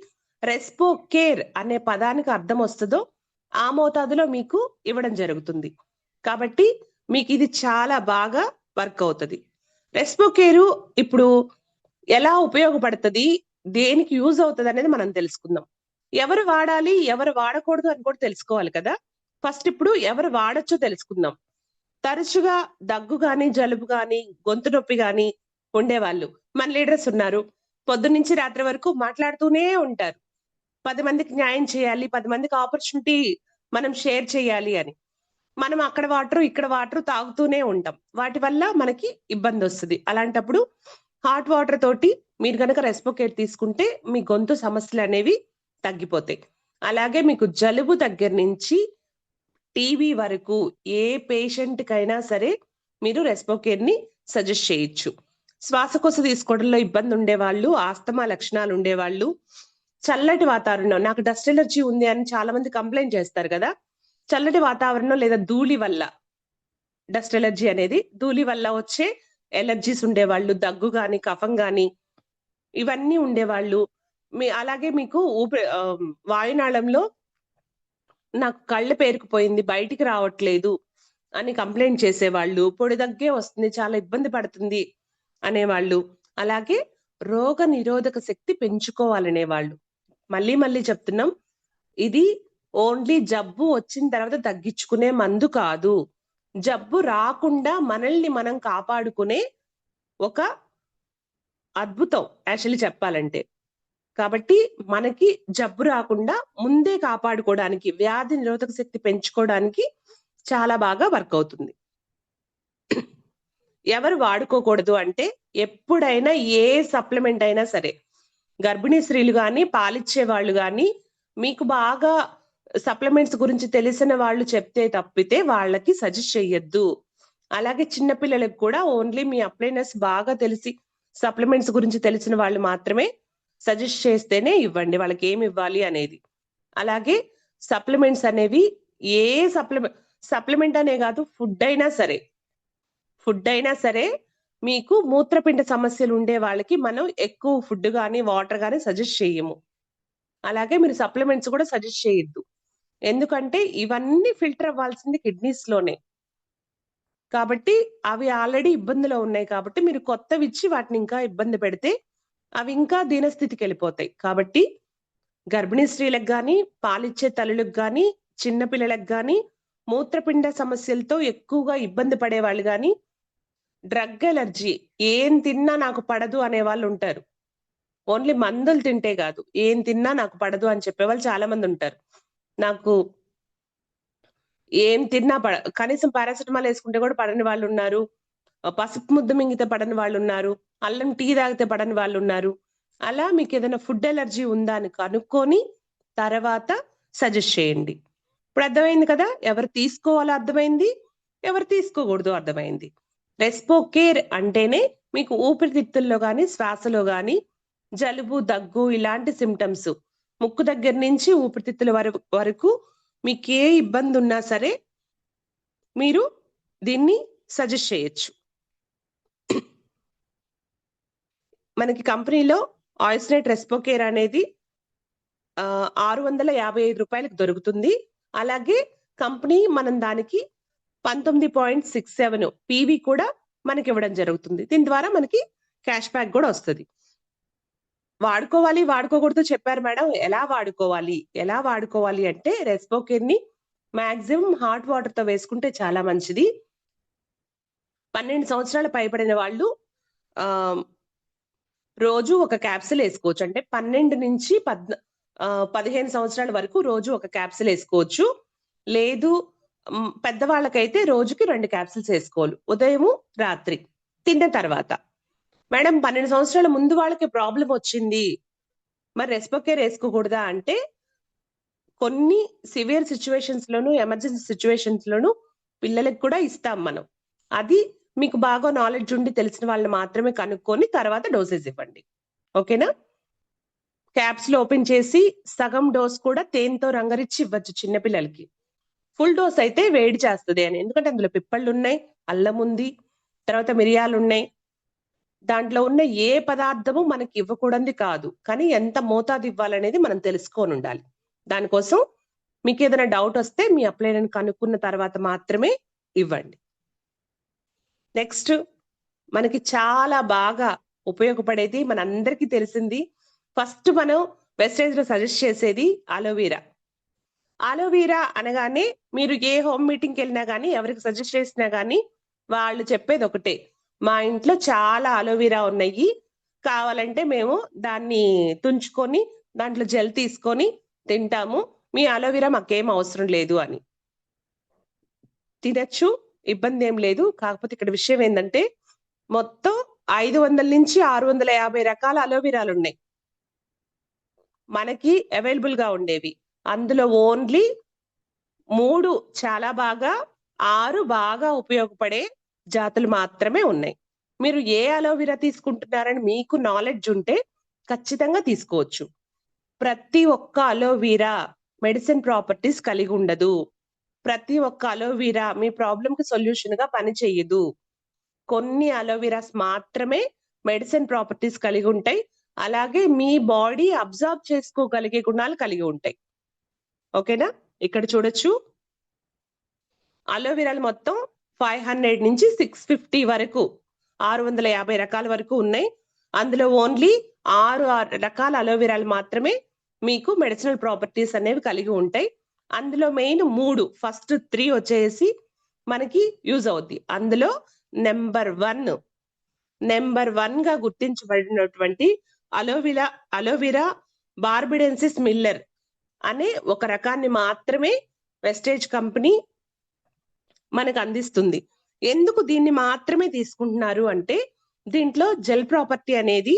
రెస్పోకేర్ అనే పదానికి అర్థం వస్తుందో ఆ మోతాదులో మీకు ఇవ్వడం జరుగుతుంది. కాబట్టి మీకు ఇది చాలా బాగా వర్క్ అవుతుంది. రెస్పోకేరు ఇప్పుడు ఎలా ఉపయోగపడుతుంది, దేనికి యూజ్ అవుతుంది అనేది మనం తెలుసుకుందాం. ఎవరు వాడాలి, ఎవరు వాడకూడదు అని కూడా తెలుసుకోవాలి కదా. ఫస్ట్ ఇప్పుడు ఎవరు వాడొచ్చో తెలుసుకుందాం. తరచుగా దగ్గు గాని, జలుబు గాని, గొంతు నొప్పి గాని ఉండేవాళ్ళు మన లీడర్స్ ఉన్నారు. పొద్దున్నుంచి రాత్రి వరకు మాట్లాడుతూనే ఉంటారు. 10 మందికి న్యాయం చేయాలి, 10 మందికి ఆపర్చునిటీ మనం షేర్ చేయాలి అని. మనం అక్కడ వాటర్, ఇక్కడ వాటర్ తాగుతూనే ఉంటాం. వాటి వల్ల మనకి ఇబ్బంది వస్తుంది. అలాంటప్పుడు హాట్ వాటర్ తోటి మీరు కనుక రెస్పోకేర్ తీసుకుంటే మీ గొంతు సమస్యలు అనేవి తగ్గిపోతాయి. అలాగే మీకు జలుబు దగ్గర నుంచి టీబీ వరకు ఏ పేషెంట్ కైనా సరే మీరు రెస్పోకేర్ ని సజెస్ట్ చేయొచ్చు. శ్వాసకోశ తీసుకోవడంలో ఇబ్బంది ఉండేవాళ్ళు, ఆస్తమా లక్షణాలు ఉండేవాళ్ళు, చల్లటి వాతావరణం, నాకు డస్ట్ ఎలర్జీ ఉంది అని చాలా మంది కంప్లైంట్ చేస్తారు కదా. చల్లటి వాతావరణం లేదా ధూళి వల్ల, డస్ట్ ఎలర్జీ అనేది ధూళి వల్ల వచ్చే ఎలర్జీస్ ఉండేవాళ్ళు, దగ్గు గాని, కఫం గాని ఇవన్నీ ఉండేవాళ్ళు. అలాగే మీకు వాయునాళంలో నాకు కళ్ళు పేరుకుపోయింది, బయటికి రావట్లేదు అని కంప్లైంట్ చేసేవాళ్ళు, పొడి దగ్గే వస్తుంది, చాలా ఇబ్బంది పడుతుంది అనేవాళ్ళు, అలాగే రోగ నిరోధక శక్తి పెంచుకోవాలనేవాళ్ళు. మళ్ళీ మళ్ళీ చెప్తున్నాం, ఇది ఓన్లీ జబ్బు వచ్చిన తర్వాత తగ్గించుకునే మందు కాదు. జబ్బు రాకుండా మనల్ని మనం కాపాడుకునే ఒక అద్భుతం యాక్చువల్లీ చెప్పాలంటే. కాబట్టి మనకి జబ్బు రాకుండా ముందే కాపాడుకోవడానికి, వ్యాధి నిరోధక శక్తి పెంచుకోవడానికి చాలా బాగా వర్క్ అవుతుంది. ఎవరు వాడుకోకూడదు అంటే, ఎప్పుడైనా ఏ సప్లిమెంట్ అయినా సరే, గర్భిణీ స్త్రీలు కానీ, పాలిచ్చే వాళ్ళు కానీ, మీకు బాగా సప్లిమెంట్స్ గురించి తెలిసిన వాళ్ళు చెప్తే తప్పితే వాళ్ళకి సజెస్ట్ చెయ్యొద్దు. అలాగే చిన్నపిల్లలకు కూడా ఓన్లీ మీ అప్లైనర్స్ బాగా తెలిసి సప్లిమెంట్స్ గురించి తెలిసిన వాళ్ళు మాత్రమే సజెస్ట్ చేస్తేనే ఇవ్వండి వాళ్ళకి ఏమి ఇవ్వాలి అనేది. అలాగే సప్లిమెంట్స్ అనేవి ఏ సప్లిమెంట్ అనే కాదు, ఫుడ్ అయినా సరే మీకు మూత్రపిండ సమస్యలు ఉండే వాళ్ళకి మనం ఎక్కువ ఫుడ్ కానీ, వాటర్ కానీ సజెస్ట్ చేయము. అలాగే మీరు సప్లిమెంట్స్ కూడా సజెస్ట్ చేయొద్దు. ఎందుకంటే ఇవన్నీ ఫిల్టర్ అవ్వాల్సింది కిడ్నీస్ లోనే. కాబట్టి అవి ఆల్రెడీ ఇబ్బందిలో ఉన్నాయి. కాబట్టి మీరు కొత్తవి ఇచ్చి వాటిని ఇంకా ఇబ్బంది పెడితే అవి ఇంకా దీనస్థితికి వెళ్ళిపోతాయి. కాబట్టి గర్భిణీ స్త్రీలకు కానీ, పాలిచ్చే తల్లులకు కానీ, చిన్నపిల్లలకు కానీ, మూత్రపిండ సమస్యలతో ఎక్కువగా ఇబ్బంది పడే వాళ్ళు కానీ, డ్రగ్ ఎలర్జీ, ఏం తిన్నా నాకు పడదు అనే వాళ్ళు ఉంటారు. ఓన్లీ మందులు తింటే కాదు, ఏం తిన్నా నాకు పడదు అని చెప్పేవాళ్ళు చాలా మంది ఉంటారు. నాకు ఏం తిన్నా కనీసం పారాసిటమాల్ వేసుకుంటే కూడా పడని వాళ్ళు ఉన్నారు, పసుపు ముద్ద మింగితే పడని వాళ్ళు ఉన్నారు, అల్లం టీ తాగితే పడని వాళ్ళు ఉన్నారు. అలా మీకు ఏదైనా ఫుడ్ ఎలర్జీ ఉందా అని కనుక్కొని తర్వాత సజెస్ట్ చేయండి. ఇప్పుడు అర్థమైంది కదా, ఎవరు తీసుకోవాలో అర్థమైంది, ఎవరు తీసుకోకూడదు అర్థమైంది. రెస్పోకేర్ అంటేనే మీకు ఊపిరితిత్తుల్లో కానీ శ్వాసలో కానీ జలుబు, దగ్గు ఇలాంటి సిమ్టమ్స్ ముక్కు దగ్గర నుంచి ఊపిరితిత్తుల వరకు మీకు ఏ ఇబ్బంది ఉన్నా సరే మీరు దీన్ని సజెస్ట్ చేయొచ్చు. మనకి కంపెనీలో ఆయిస్నెట్ రెస్పోకేర్ అనేది 655 రూపాయలకు దొరుకుతుంది. అలాగే కంపెనీ మనం దానికి 19.67 పీవీ కూడా మనకి ఇవ్వడం జరుగుతుంది. దీని ద్వారా మనకి క్యాష్ బ్యాక్ కూడా వస్తుంది. వాడుకోవాలి వాడుకోకూడదు చెప్పారు మేడం, ఎలా వాడుకోవాలి అంటే రెస్పోకేర్ ని మాక్సిమం హాట్ వాటర్ తో వేసుకుంటే చాలా మంచిది. 12 సంవత్సరాలు పైబడిన వాళ్ళు రోజు ఒక క్యాప్సిల్ వేసుకోవచ్చు. అంటే 12 నుంచి 15 సంవత్సరాల వరకు రోజు ఒక క్యాప్సిల్ వేసుకోవచ్చు. లేదు పెద్దవాళ్ళకైతే రోజుకి 2 క్యాప్సిల్స్ వేసుకోవాలి, ఉదయము రాత్రి తిన్న తర్వాత. మేడం 12 సంవత్సరాల ముందు వాళ్ళకి ప్రాబ్లం వచ్చింది, మరి రెస్పోకేర్ వేసుకోకూడదా అంటే కొన్ని సివియర్ సిచ్యువేషన్స్ లోను ఎమర్జెన్సీ సిచ్యువేషన్స్ లోను పిల్లలకు కూడా ఇస్తాం మనం. అది మీకు బాగా నాలెడ్జ్ ఉండి తెలిసిన వాళ్ళు మాత్రమే కనుక్కొని తర్వాత డోసేజ్ ఇవ్వండి. ఓకేనా? క్యాప్స్ ఓపెన్ చేసి సగం డోస్ కూడా తేనెతో రంగరించి ఇవ్వచ్చు చిన్నపిల్లలకి. ఫుల్ డోస్ అయితే వేడి చేస్తుంది అని, ఎందుకంటే అందులో పిప్పళ్ళు ఉన్నాయి, అల్లం ఉంది, తర్వాత మిరియాలు ఉన్నాయి. దాంట్లో ఉన్న ఏ పదార్థము మనకి ఇవ్వకూడదు కాదు, కానీ ఎంత మోతాదు ఇవ్వాలనేది మనం తెలుసుకొని ఉండాలి. దానికోసం మీకు ఏదైనా డౌట్ వస్తే మీ అప్లైనర్ని కనుక్కున్న తర్వాత మాత్రమే ఇవ్వండి. నెక్స్ట్ మనకి చాలా బాగా ఉపయోగపడేది మనందరికీ తెలిసింది, ఫస్ట్ మనం వెస్టేజ్ లో సజెస్ట్ చేసేది అలోవెరా. అలోవెరా అనగానే మీరు ఏ హోమ్ మీటింగ్కి వెళ్ళినా కానీ ఎవరికి సజెస్ట్ చేసినా కానీ వాళ్ళు చెప్పేది ఒకటే, మా ఇంట్లో చాలా అలోవెరా ఉన్నాయి, కావాలంటే మేము దాన్ని తుంచుకొని దాంట్లో జెల్ తీసుకొని తింటాము, మీ అలోవెరా మాకేం అవసరం లేదు అని. తినచ్చు, ఇబ్బంది ఏం లేదు. కాకపోతే ఇక్కడ విషయం ఏంటంటే మొత్తం 500 నుంచి 650 రకాల అలోవెరాలు ఉన్నాయి మనకి అవైలబుల్ గా ఉండేవి. అందులో ఓన్లీ 3 చాలా బాగా, 6 బాగా ఉపయోగపడే జాతులు మాత్రమే ఉన్నాయి. మీరు ఏ అలోవెరా తీసుకుంటున్నారని మీకు నాలెడ్జ్ ఉంటే ఖచ్చితంగా తీసుకోవచ్చు. ప్రతి ఒక్క అలోవెరా మెడిసిన్ ప్రాపర్టీస్ కలిగి ఉండదు. ప్రతి ఒక్క అలోవెరా మీ ప్రాబ్లం కి సొల్యూషన్ గా పని చేయదు. కొన్ని అలోవెరాస్ మాత్రమే మెడిసిన్ ప్రాపర్టీస్ కలిగి ఉంటాయి, అలాగే మీ బాడీ అబ్జర్వ్ చేసుకోగలిగే గుణాలు కలిగి ఉంటాయి. ఓకేనా? ఇక్కడ చూడొచ్చు అలోవెరాలు మొత్తం 500 నుంచి 650 వరకు 650 రకాల వరకు ఉన్నాయి. అందులో ఓన్లీ 6 రకాల అలోవెరాలు మాత్రమే మీకు మెడిసినల్ ప్రాపర్టీస్ అనేవి కలిగి ఉంటాయి. అందులో మెయిన్ 3, ఫస్ట్ 3 వచ్చేసి మనకి యూజ్ అవుద్ది. అందులో నెంబర్ 1 గా గుర్తించబడినటువంటి అలోవెరా బార్బిడెన్సిస్ మిల్లర్ అనే ఒక రకాన్ని మాత్రమే వెస్టేజ్ కంపెనీ మనకు అందిస్తుంది. ఎందుకు దీన్ని మాత్రమే తీసుకుంటున్నారు అంటే దీంట్లో జెల్ ప్రాపర్టీ అనేది,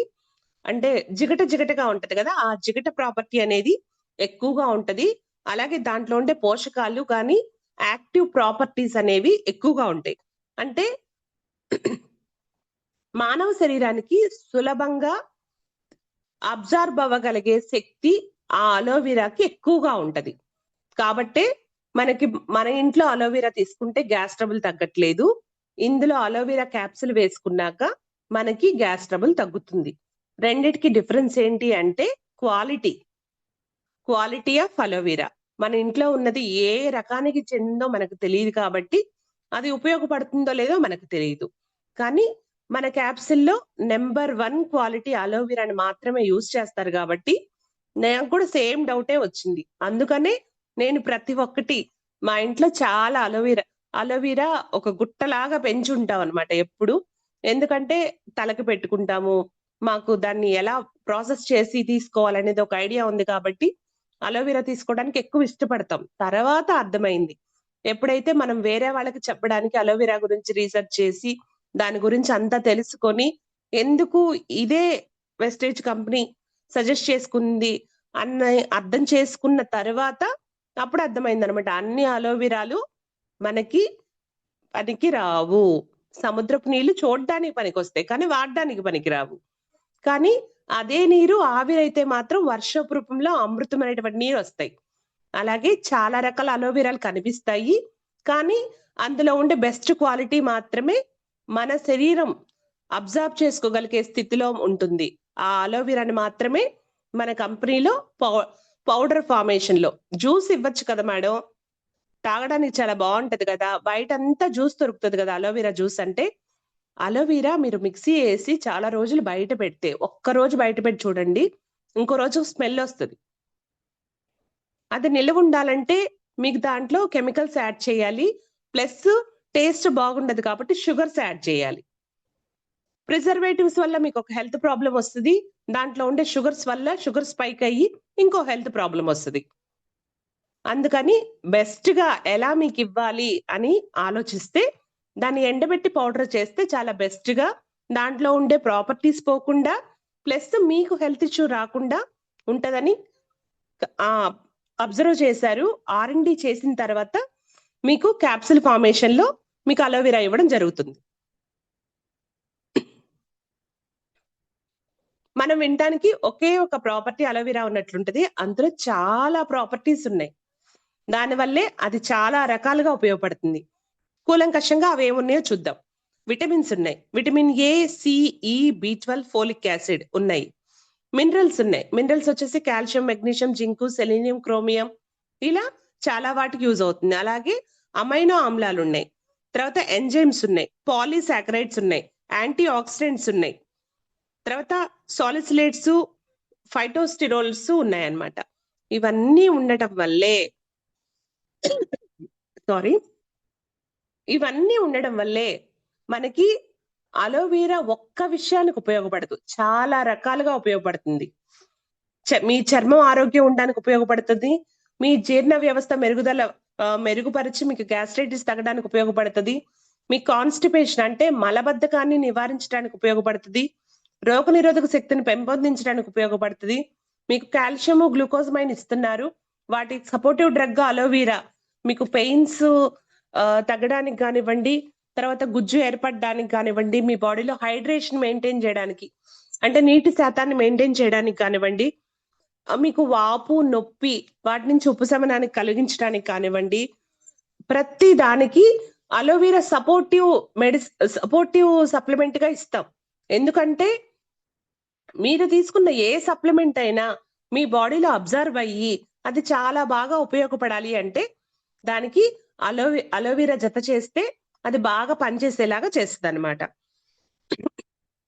అంటే జిగటగా ఉంటది కదా, ఆ జిగట ప్రాపర్టీ అనేది ఎక్కువగా ఉంటది. అలాగే దాంట్లో ఉండే పోషకాలు కానీ యాక్టివ్ ప్రాపర్టీస్ అనేవి ఎక్కువగా ఉంటాయి. అంటే మానవ శరీరానికి సులభంగా అబ్జర్వ్ అవ్వగలిగే శక్తి ఆ అలోవెరాకి ఎక్కువగా ఉంటది. కాబట్టే మనకి మన ఇంట్లో అలోవెరా తీసుకుంటే గ్యాస్ ట్రబుల్ తగ్గట్లేదు. ఇందులో అలోవెరా క్యాప్సుల్ వేసుకున్నాక మనకి గ్యాస్ ట్రబుల్ తగ్గుతుంది. రెండిటికి డిఫరెన్స్ ఏంటి అంటే క్వాలిటీ ఆఫ్ అలోవెరా. మన ఇంట్లో ఉన్నది ఏ రకానికి చెందో మనకు తెలియదు కాబట్టి అది ఉపయోగపడుతుందో లేదో మనకు తెలియదు. కానీ మన క్యాప్సిల్లో నెంబర్ 1 క్వాలిటీ అలోవెరాని మాత్రమే యూజ్ చేస్తారు కాబట్టి నాకు కూడా సేమ్ డౌటే వచ్చింది. అందుకనే నేను ప్రతి ఒక్కటి మా ఇంట్లో చాలా అలోవెరా ఒక గుట్టలాగా పెంచి ఉంటాం అనమాట ఎప్పుడు. ఎందుకంటే తలకి పెట్టుకుంటాము, మాకు దాన్ని ఎలా ప్రాసెస్ చేసి తీసుకోవాలనేది ఒక ఐడియా ఉంది కాబట్టి అలోవెరా తీసుకోవడానికి ఎక్కువ ఇష్టపడతాం. తర్వాత అర్థమైంది, ఎప్పుడైతే మనం వేరే వాళ్ళకి చెప్పడానికి అలోవెరా గురించి రీసెర్చ్ చేసి దాని గురించి అంతా తెలుసుకొని ఎందుకు ఇదే వెస్టేజ్ కంపెనీ సజెస్ట్ చేసుకుంది అన్న అర్థం చేసుకున్న తర్వాత అప్పుడు అర్థమైంది అనమాట, అన్ని అలోవెరాలు మనకి పనికి రావు. సముద్రపు నీళ్లు చూడడానికి పనికి వస్తాయి కానీ వాడడానికి పనికి రావు. కానీ అదే నీరు ఆవిరైతే మాత్రం వర్షపు రూపంలో అమృతమైనటువంటి నీరు వస్తాయి. అలాగే చాలా రకాల అలోవెరాలు కనిపిస్తాయి కానీ అందులో ఉండే బెస్ట్ క్వాలిటీ మాత్రమే మన శరీరం అబ్జర్వ్ చేసుకోగలిగే స్థితిలో ఉంటుంది. ఆ అలోవెరాని మాత్రమే మన కంపెనీలో పౌడర్ ఫార్మేషన్ లో జ్యూస్ ఇవ్వచ్చు కదా మేడం, తాగడానికి చాలా బాగుంటది కదా, బయట అంతా జ్యూస్ దొరుకుతుంది కదా అలోవెరా జ్యూస్ అంటే. అలోవెరా మీరు మిక్సీ వేసి చాలా రోజులు బయట పెడితే, ఒక్క రోజు బయట పెట్టి చూడండి, ఇంకో రోజు స్మెల్ వస్తుంది. అది నిల్వ ఉండాలంటే మీకు దాంట్లో కెమికల్స్ యాడ్ చేయాలి, ప్లస్ టేస్ట్ బాగుండదు కాబట్టి షుగర్స్ యాడ్ చేయాలి. ప్రిజర్వేటివ్స్ వల్ల మీకు ఒక హెల్త్ ప్రాబ్లం వస్తుంది, దాంట్లో ఉండే షుగర్స్ వల్ల షుగర్ స్పైక్ అయ్యి ఇంకో హెల్త్ ప్రాబ్లం వస్తుంది. అందుకని బెస్ట్ గా ఎలా మీకు ఇవ్వాలి అని ఆలోచిస్తే దాన్ని ఎండబెట్టి పౌడర్ చేస్తే చాలా బెస్ట్ గా, దాంట్లో ఉండే ప్రాపర్టీస్ పోకుండా ప్లస్ మీకు హెల్త్ ఇష్యూ రాకుండా ఉంటదని అబ్జర్వ్ చేశారు. R&D చేసిన తర్వాత మీకు క్యాప్సిల్ ఫార్మేషన్ లో మీకు అలోవెరా ఇవ్వడం జరుగుతుంది. మనం వినడానికి ఒకే ఒక ప్రాపర్టీ అలోవెరా ఉన్నట్లుంటది, అందులో చాలా ప్రాపర్టీస్ ఉన్నాయి. దానివల్లే అది చాలా రకాలుగా ఉపయోగపడుతుంది. కూలంకషంగా అవి ఏమున్నాయో చూద్దాం. విటమిన్స్ ఉన్నాయి, vitamin A, C, E, B12, folic acid ఉన్నాయి. మినరల్స్ ఉన్నాయి, మినరల్స్ వచ్చేసి calcium, magnesium, zinc, selenium, chromium, ఇలా చాలా వాటికి యూజ్ అవుతుంది. అలాగే అమైనో ఆమ్లాలు ఉన్నాయి, తర్వాత ఎంజైమ్స్ ఉన్నాయి, పాలీసాకరైడ్స్ ఉన్నాయి, యాంటీ ఆక్సిడెంట్స్ ఉన్నాయి, తర్వాత సాలిసిలేట్స్, ఫైటోస్టిరోల్స్ ఉన్నాయన్నమాట. ఇవన్నీ ఉండటం వల్లే ఇవన్నీ ఉండడం వల్లే మనకి అలోవెరా ఒక్క విషయానికి ఉపయోగపడదు, చాలా రకాలుగా ఉపయోగపడుతుంది. మీ చర్మం ఆరోగ్యం ఉండడానికి ఉపయోగపడుతుంది, మీ జీర్ణ వ్యవస్థ మెరుగుపరిచి మీకు గ్యాస్ట్రైటిస్ తగ్గడానికి ఉపయోగపడుతుంది, మీ కాన్స్టిపేషన్ అంటే మలబద్ధకాన్ని నివారించడానికి ఉపయోగపడుతుంది, రోగనిరోధక శక్తిని పెంపొందించడానికి ఉపయోగపడుతుంది. మీకు కాల్షియం, గ్లూకోజమైన్ ఇస్తున్నారు, వాటి సపోర్టివ్ డ్రగ్ గా అలోవెరా మీకు పెయిన్స్ తగ్గడానికి కానివ్వండి, తర్వాత గుజ్జు ఏర్పడడానికి కానివ్వండి, మీ బాడీలో హైడ్రేషన్ మెయింటైన్ చేయడానికి అంటే నీటి శాతాన్ని మెయింటైన్ చేయడానికి కానివ్వండి, మీకు వాపు, నొప్పి వాటి నుంచి ఉపశమనానికి కలిగించడానికి కానివ్వండి, ప్రతి దానికి అలోవెరా సపోర్టివ్ సప్లిమెంట్ గా ఇస్తాం. ఎందుకంటే మీరు తీసుకున్న ఏ సప్లిమెంట్ అయినా మీ బాడీలో అబ్జర్వ్ అయ్యి అది చాలా బాగా ఉపయోగపడాలి అంటే దానికి అలోవెరా జత చేస్తే అది బాగా పనిచేసేలాగా చేస్తుంది అనమాట.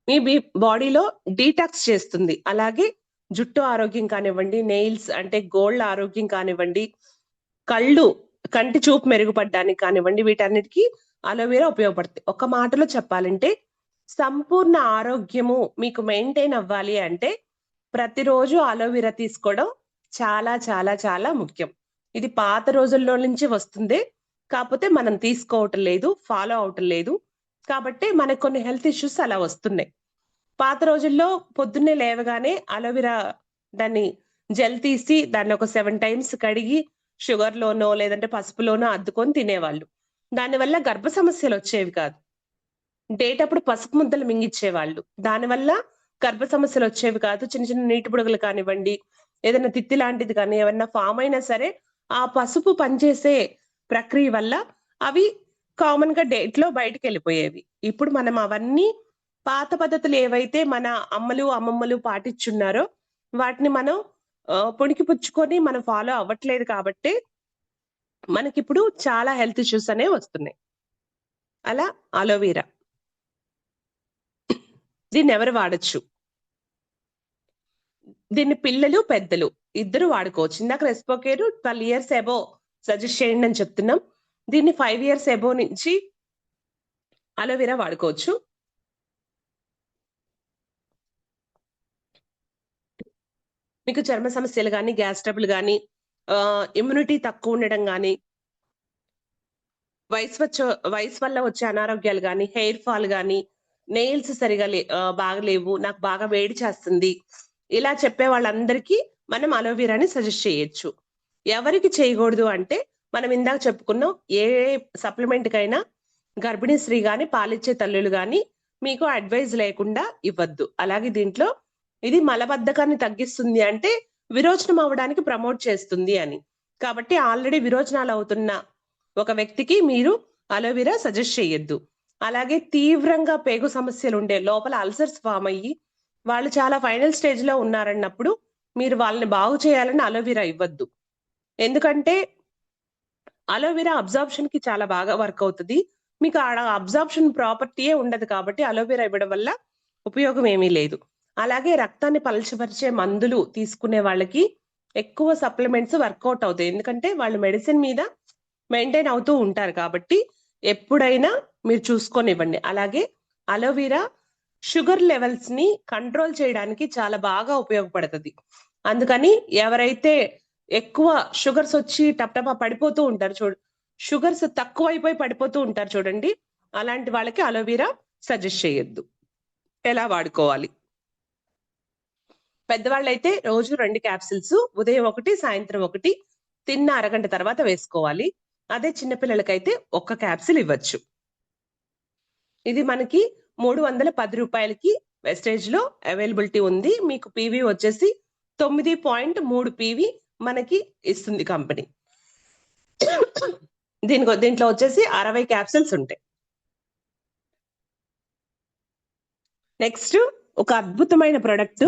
మీ బాడీలో డీటాక్స్ చేస్తుంది. అలాగే జుట్టు ఆరోగ్యం కానివ్వండి, నెయిల్స్ అంటే గోల్డ్ ఆరోగ్యం కానివ్వండి, కంటి చూపు మెరుగుపడడానికి కానివ్వండి, వీటన్నిటికీ అలోవెరా ఉపయోగపడుతుంది. ఒక మాటలో చెప్పాలంటే సంపూర్ణ ఆరోగ్యము మీకు మెయింటైన్ అవ్వాలి అంటే ప్రతిరోజు అలోవెరా తీసుకోవడం చాలా చాలా చాలా ముఖ్యం. ఇది పాత రోజుల్లో నుంచి వస్తుంది, కాకపోతే మనం తీసుకోవటం లేదు, ఫాలో అవటం లేదు, కాబట్టి మనకు కొన్ని హెల్త్ ఇష్యూస్ అలా వస్తున్నాయి. పాత రోజుల్లో పొద్దున్నే లేవగానే అలోవెరా దాన్ని జెల్ తీసి దాన్ని ఒక 7 times కడిగి షుగర్ లోనో లేదంటే పసుపులోనో అద్దుకొని తినేవాళ్ళు. దానివల్ల గర్భ సమస్యలు వచ్చేవి కాదు. డేట్ అప్పుడు పసుపు ముద్దలు మింగిచ్చేవాళ్ళు, దానివల్ల గర్భ సమస్యలు వచ్చేవి కాదు. చిన్న చిన్న నీటి బుడగలు కానివ్వండి, ఏదైనా తిత్తి లాంటిది కానీ ఏమన్నా ఫామ్ అయినా సరే ఆ పసుపు పనిచేసే ప్రక్రియ వల్ల అవి కామన్ గా డేట్ లో బయటకు వెళ్ళిపోయేవి. ఇప్పుడు మనం అవన్నీ పాత పద్ధతులు ఏవైతే మన అమ్మలు అమ్మమ్మలు పాటించున్నారో వాటిని మనం పొడికి పుచ్చుకొని మనం ఫాలో అవ్వట్లేదు కాబట్టి మనకిప్పుడు చాలా హెల్త్ ఇష్యూస్ అనేవి వస్తున్నాయి. అలా అలోవెరా దీన్ని ఎవరు వాడచ్చు? దీన్ని పిల్లలు పెద్దలు ఇద్దరు వాడుకోవచ్చు. ఇందాక రెస్పోకేర్ 12 years అబో సజెస్ట్ చేయండి అని చెప్తున్నాం. దీన్ని 5 years అబో నుంచి అలోవెరా వాడుకోవచ్చు. మీకు చర్మ సమస్యలు కానీ, గ్యాస్ ట్రబుల్ కానీ, ఇమ్యూనిటీ తక్కువ ఉండడం కానీ, వయసు వల్ల వచ్చే అనారోగ్యాలు కానీ, హెయిర్ ఫాల్ కానీ, నెయిల్స్ సరిగా బాగలేవు, నాకు బాగా వేడి చేస్తుంది, ఇలా చెప్పే వాళ్ళందరికీ మనం అలోవెరాని సజెస్ట్ చేయొచ్చు. ఎవరికి చేయకూడదు అంటే మనం ఇందాక చెప్పుకున్నాం, ఏ సప్లిమెంట్ కైనా గర్భిణీ స్త్రీ గాని పాలిచ్చే తల్లులు గాని మీకు అడ్వైజ్ లేకుండా ఇవ్వద్దు. అలాగే దీంట్లో ఇది మలబద్ధకాన్ని తగ్గిస్తుంది అంటే విరోచనం అవ్వడానికి ప్రమోట్ చేస్తుంది అని. కాబట్టి ఆల్రెడీ విరోచనాలు అవుతున్న ఒక వ్యక్తికి మీరు అలోవెరా సజెస్ట్ చేయొద్దు. అలాగే తీవ్రంగా పేగు సమస్యలు ఉండే, లోపల అల్సర్స్ ఫామ్ అయ్యి వాళ్ళు చాలా ఫైనల్ స్టేజ్ లో ఉన్నారన్నప్పుడు మీరు వాళ్ళని బాగు చేయాలని అలోవెరా ఇవ్వద్దు. ఎందుకంటే అలోవెరా అబ్జార్ప్షన్ కి చాలా బాగా వర్క్ అవుతుంది. మీకు ఆడ అబ్జార్ప్షన్ ప్రాపర్టీయే ఉండదు కాబట్టి అలోవెరా ఇవ్వడం వల్ల ఉపయోగం ఏమీ లేదు. అలాగే రక్తాన్ని పలచపరిచే మందులు తీసుకునే వాళ్ళకి ఎక్కువ సప్లిమెంట్స్ వర్కౌట్ అవుతాయి. ఎందుకంటే వాళ్ళు మెడిసిన్ మీద మెయింటైన్ అవుతూ ఉంటారు కాబట్టి ఎప్పుడైనా మీరు చూసుకొని ఇవ్వండి. అలాగే అలోవెరా షుగర్ లెవెల్స్ ని కంట్రోల్ చేయడానికి చాలా బాగా ఉపయోగపడుతుంది. అందుకని ఎవరైతే ఎక్కువ షుగర్స్ వచ్చి టప్టపా పడిపోతూ ఉంటారు షుగర్స్ తక్కువ అయిపోయి పడిపోతూ ఉంటారు చూడండి, అలాంటి వాళ్ళకి అలోవెరా సజెస్ట్ చేయొద్దు. ఎలా వాడుకోవాలి? పెద్దవాళ్ళైతే రోజు 2 క్యాప్సిల్స్, ఉదయం 1, సాయంత్రం 1 తిన్న అరగంట తర్వాత వేసుకోవాలి. అదే చిన్నపిల్లలకైతే 1 క్యాప్సిల్ ఇవ్వచ్చు. ఇది మనకి 310 రూపాయలకి వెస్టేజ్ లో అవైలబిలిటీ ఉంది. మీకు పీవీ వచ్చేసి 9.3 పీవీ మనకి ఇస్తుంది కంపెనీ. దీంట్లో వచ్చేసి 60 క్యాప్సిల్స్ ఉంటాయి. నెక్స్ట్ ఒక అద్భుతమైన ప్రొడక్ట్,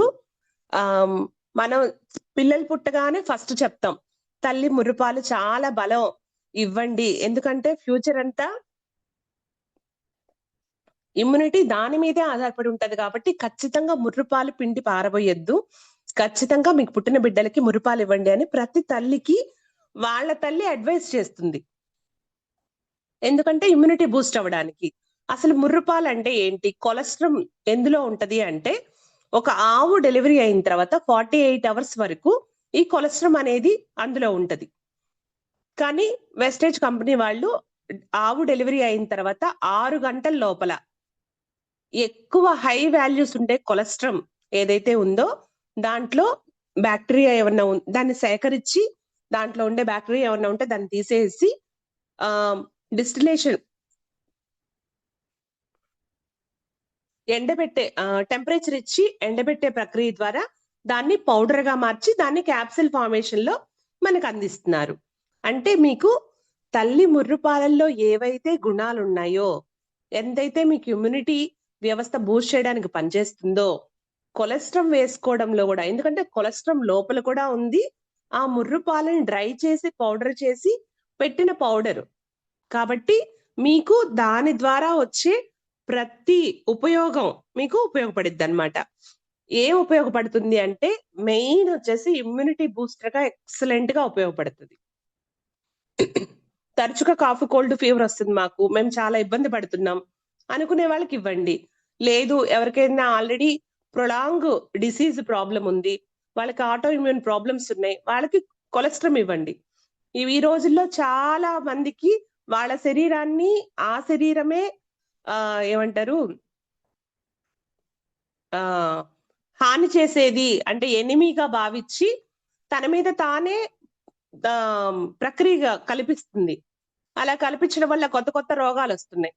మనం పిల్లలు పుట్టగానే ఫస్ట్ చెప్తాం తల్లి ముర్రుపాలు చాలా బలం ఇవ్వండి, ఎందుకంటే ఫ్యూచర్ అంతా ఇమ్యూనిటీ దాని మీదే ఆధారపడి ఉంటది కాబట్టి ఖచ్చితంగా ముర్రుపాలు పిండి పారబోయొద్దు, ఖచ్చితంగా మీకు పుట్టిన బిడ్డలకి ముర్రుపాలు ఇవ్వండి అని ప్రతి తల్లికి వాళ్ళ తల్లి అడ్వైస్ చేస్తుంది. ఎందుకంటే ఇమ్యూనిటీ బూస్ట్ అవ్వడానికి. అసలు ముర్రుపాలు అంటే ఏంటి, కొలెస్ట్రాల్ ఎందులో ఉంటది అంటే ఒక ఆవు డెలివరీ అయిన తర్వాత 48 అవర్స్ వరకు ఈ కొలెస్ట్రాల్ అనేది అందులో ఉంటది. కానీ వెస్టేజ్ కంపెనీ వాళ్ళు ఆవు డెలివరీ అయిన తర్వాత 6 గంటల లోపల ఎక్కువ హై వాల్యూస్ ఉండే కొలెస్ట్రాల్ ఏదైతే ఉందో దాంట్లో బ్యాక్టీరియా ఏమన్నా దాన్ని సేకరించి దాంట్లో ఉండే బ్యాక్టీరియా ఏమన్నా ఉంటే దాన్ని తీసేసి డిస్టిలేషన్ ఎండబెట్టే టెంపరేచర్ ఇచ్చి ఎండబెట్టే ప్రక్రియ ద్వారా దాన్ని పౌడర్ గా మార్చి దాన్ని క్యాప్సిల్ ఫార్మేషన్ లో మనకు అందిస్తున్నారు. అంటే మీకు తల్లి ముర్రుపాలల్లో ఏవైతే గుణాలు ఉన్నాయో, ఎంతైతే మీకు ఇమ్యూనిటీ వ్యవస్థ బూస్ట్ చేయడానికి పనిచేస్తుందో, కొలెస్ట్రాల్ వేసుకోవడంలో కూడా, ఎందుకంటే కొలెస్ట్రాల్ లోపల కూడా ఉంది, ఆ ముర్రుపాలని డ్రై చేసి పౌడర్ చేసి పెట్టిన పౌడర్ కాబట్టి మీకు దాని ద్వారా వచ్చే ప్రతి ఉపయోగం మీకు ఉపయోగపడుద్ది అనమాట. ఏం ఉపయోగపడుతుంది అంటే మెయిన్ వచ్చేసి ఇమ్యూనిటీ బూస్టర్ గా ఎక్సలెంట్ గా ఉపయోగపడుతుంది. తరచుగా కాఫ్ కోల్డ్ ఫీవర్ వస్తుంది మాకు, మేము చాలా ఇబ్బంది పడుతున్నాం అనుకునే వాళ్ళకి ఇవ్వండి. లేదు ఎవరికైనా ఆల్రెడీ ప్రొలాంగ్ డిసీజ్ ప్రాబ్లం ఉంది, వాళ్ళకి ఆటో ఇమ్యూన్ ప్రాబ్లమ్స్ ఉన్నాయి, వాళ్ళకి కొలెస్ట్రాల్ ఇవ్వండి. ఈ రోజుల్లో చాలా మందికి వాళ్ళ శరీరాన్ని ఆ శరీరమే ఏమంటారు హాని చేసేది అంటే ఎనిమీగా భావించి తన మీద తానే ప్రక్రియ కల్పిస్తుంది. అలా కల్పించడం వల్ల కొత్త కొత్త రోగాలు వస్తున్నాయి.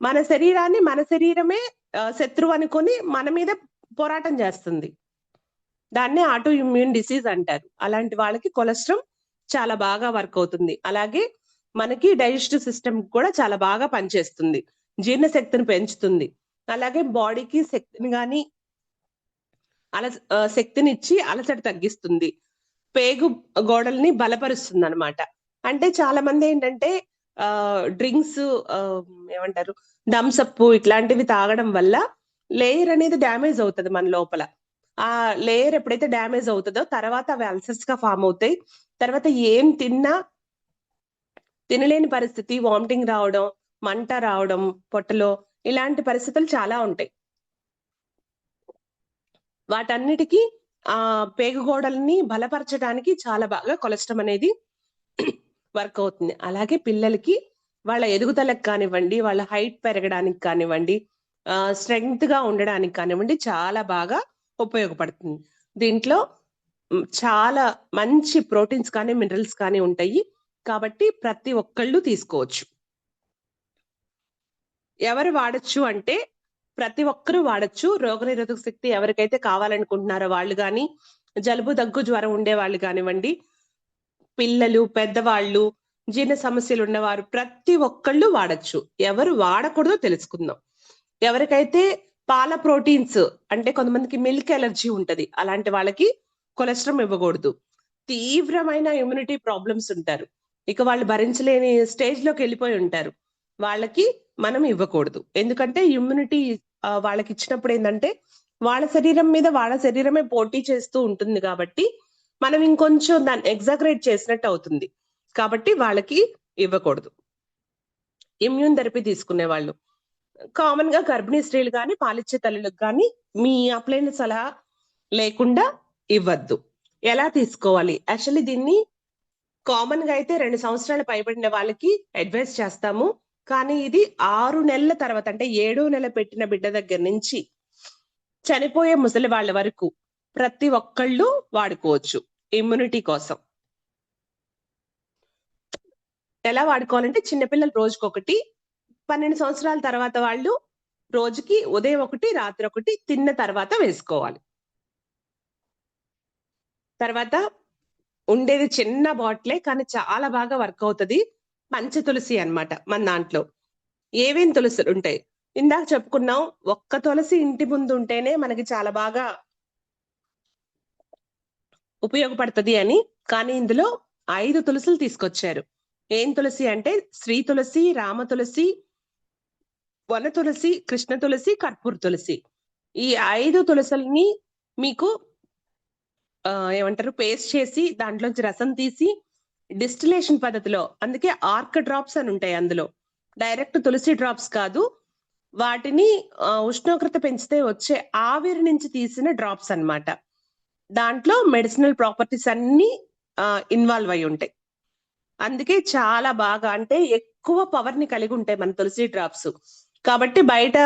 మన శరీరాన్ని మన శరీరమే శత్రువు అనుకొని మన మీద పోరాటం చేస్తుంది. దాన్నే ఆటో ఇమ్యూన్ డిసీజ్ అంటారు. అలాంటి వాళ్ళకి కొలెస్ట్రాల్ చాలా బాగా వర్క్ అవుతుంది. అలాగే మనకి డైజెస్టివ్ సిస్టమ్ కూడా చాలా బాగా పనిచేస్తుంది, జీర్ణశక్తిని పెంచుతుంది. అలాగే బాడీకి శక్తిని గాని శక్తిని ఇచ్చి అలసట తగ్గిస్తుంది, పేగు గోడల్ని బలపరుస్తుంది అనమాట. అంటే చాలా మంది ఏంటంటే డ్రింక్స్ ఏమంటారు థమ్స్అప్ ఇట్లాంటివి తాగడం వల్ల లేయర్ అనేది డ్యామేజ్ అవుతుంది మన లోపల. ఆ లేయర్ ఎప్పుడైతే డ్యామేజ్ అవుతుందో తర్వాత అవి అల్సర్స్ గా ఫామ్ అవుతాయి. తర్వాత ఏం తినలేని పరిస్థితి, వామిటింగ్ రావడం, మంట రావడం పొట్టలో, ఇలాంటి పరిస్థితులు చాలా ఉంటాయి. వాటన్నిటికీ పేగు గోడల్ని బలపరచడానికి చాలా బాగా కొలెస్ట్రాల్ అనేది వర్క్ అవుతుంది. అలాగే పిల్లలకి వాళ్ళ ఎదుగుదలకు కానివ్వండి, వాళ్ళ హైట్ పెరగడానికి కానివ్వండి, స్ట్రెంగ్త్ గా ఉండడానికి కానివ్వండి చాలా బాగా ఉపయోగపడుతుంది. దీంట్లో చాలా మంచి ప్రోటీన్స్ కానీ మినరల్స్ కానీ ఉంటాయి. కాబట్టి ప్రతి ఒక్కళ్ళు తీసుకోవచ్చు. ఎవరు వాడచ్చు అంటే ప్రతి ఒక్కరూ వాడచ్చు. రోగనిరోధక శక్తి ఎవరికైతే కావాలనుకుంటున్నారో వాళ్ళు కానీ, జలుబు దగ్గు జ్వరం ఉండే వాళ్ళు కానివ్వండి, పిల్లలు, పెద్దవాళ్ళు, జీర్ణ సమస్యలు ఉన్నవారు ప్రతి ఒక్కళ్ళు వాడచ్చు. ఎవరు వాడకూడదో తెలుసుకుందాం. ఎవరికైతే పాల ప్రోటీన్స్ అంటే కొంతమందికి మిల్క్ ఎలర్జీ ఉంటది, అలాంటి వాళ్ళకి కొలెస్ట్రాల్ ఇవ్వకూడదు. తీవ్రమైన ఇమ్యూనిటీ ప్రాబ్లమ్స్ ఉంటారు, ఇక వాళ్ళు భరించలేని స్టేజ్ లోకి వెళ్ళిపోయి ఉంటారు, వాళ్ళకి మనం ఇవ్వకూడదు. ఎందుకంటే ఇమ్యూనిటీ వాళ్ళకి ఇచ్చినప్పుడు ఏంటంటే వాళ్ళ శరీరం మీద వాళ్ళ శరీరమే పోటీ చేస్తూ ఉంటుంది కాబట్టి మనం ఇంకొంచెం దాన్ని ఎగ్జాగరేట్ చేసినట్టు అవుతుంది. కాబట్టి వాళ్ళకి ఇవ్వకూడదు. ఇమ్యూన్ థెరపీ తీసుకునే వాళ్ళు, కామన్ గా గర్భిణీ స్త్రీలు కానీ పాలిచ్చే తల్లులకు కానీ మీ అప్లైన సలహా లేకుండా ఇవ్వద్దు. ఎలా తీసుకోవాలి? యాక్చువల్లీ దీన్ని కామన్ గా అయితే 2 సంవత్సరాలు పైబడిన వాళ్ళకి అడ్వైస్ చేస్తాము. కానీ ఇది 6 నెలల తర్వాత అంటే 7వ నెల పెట్టిన బిడ్డ దగ్గర నుంచి చనిపోయే ముసలి వాళ్ళ వరకు ప్రతి ఒక్కళ్ళు వాడుకోవచ్చు ఇమ్యూనిటీ కోసం. ఎలా వాడుకోవాలంటే చిన్నపిల్లలు రోజుకొకటి, 12 సంవత్సరాల తర్వాత వాళ్ళు రోజుకి ఉదయం ఒకటి రాత్రి ఒకటి తిన్న తర్వాత వేసుకోవాలి. తర్వాత ఉండేది చిన్న బాటిలే కానీ చాలా బాగా వర్క్ అవుతుంది. పంచ తులసి అన్నమాట మన దాంట్లో. ఏవేం తులసులు ఉంటాయి ఇందాక చెప్పుకున్నాం, ఒక్క తులసి ఇంటి ముందు ఉంటేనే మనకి చాలా బాగా ఉపయోగపడుతుంది అని. కానీ ఇందులో 5 తులసులు తీసుకొచ్చారు. ఏం తులసి అంటే శ్రీ తులసి, రామ తులసి, వన తులసి, కృష్ణ తులసి, కర్పూర తులసి. ఈ 5 తులసుల్ని మీకు ఏమంటారు పేస్ట్ చేసి దాంట్లోంచి రసం తీసి డిస్టిలేషన్ పద్ధతిలో, అందుకే ఆర్క్ డ్రాప్స్ అని ఉంటాయి అందులో, డైరెక్ట్ తులసి డ్రాప్స్ కాదు, వాటిని ఉష్ణోగ్రత పెంచితే వచ్చే ఆవిరి నుంచి తీసిన డ్రాప్స్ అన్నమాట. దాంట్లో మెడిసినల్ ప్రాపర్టీస్ అన్ని ఇన్వాల్వ్ అయి ఉంటాయి. అందుకే చాలా బాగా అంటే ఎక్కువ పవర్ ని కలిగి ఉంటాయి మన తులసి డ్రాప్స్. కాబట్టి బయట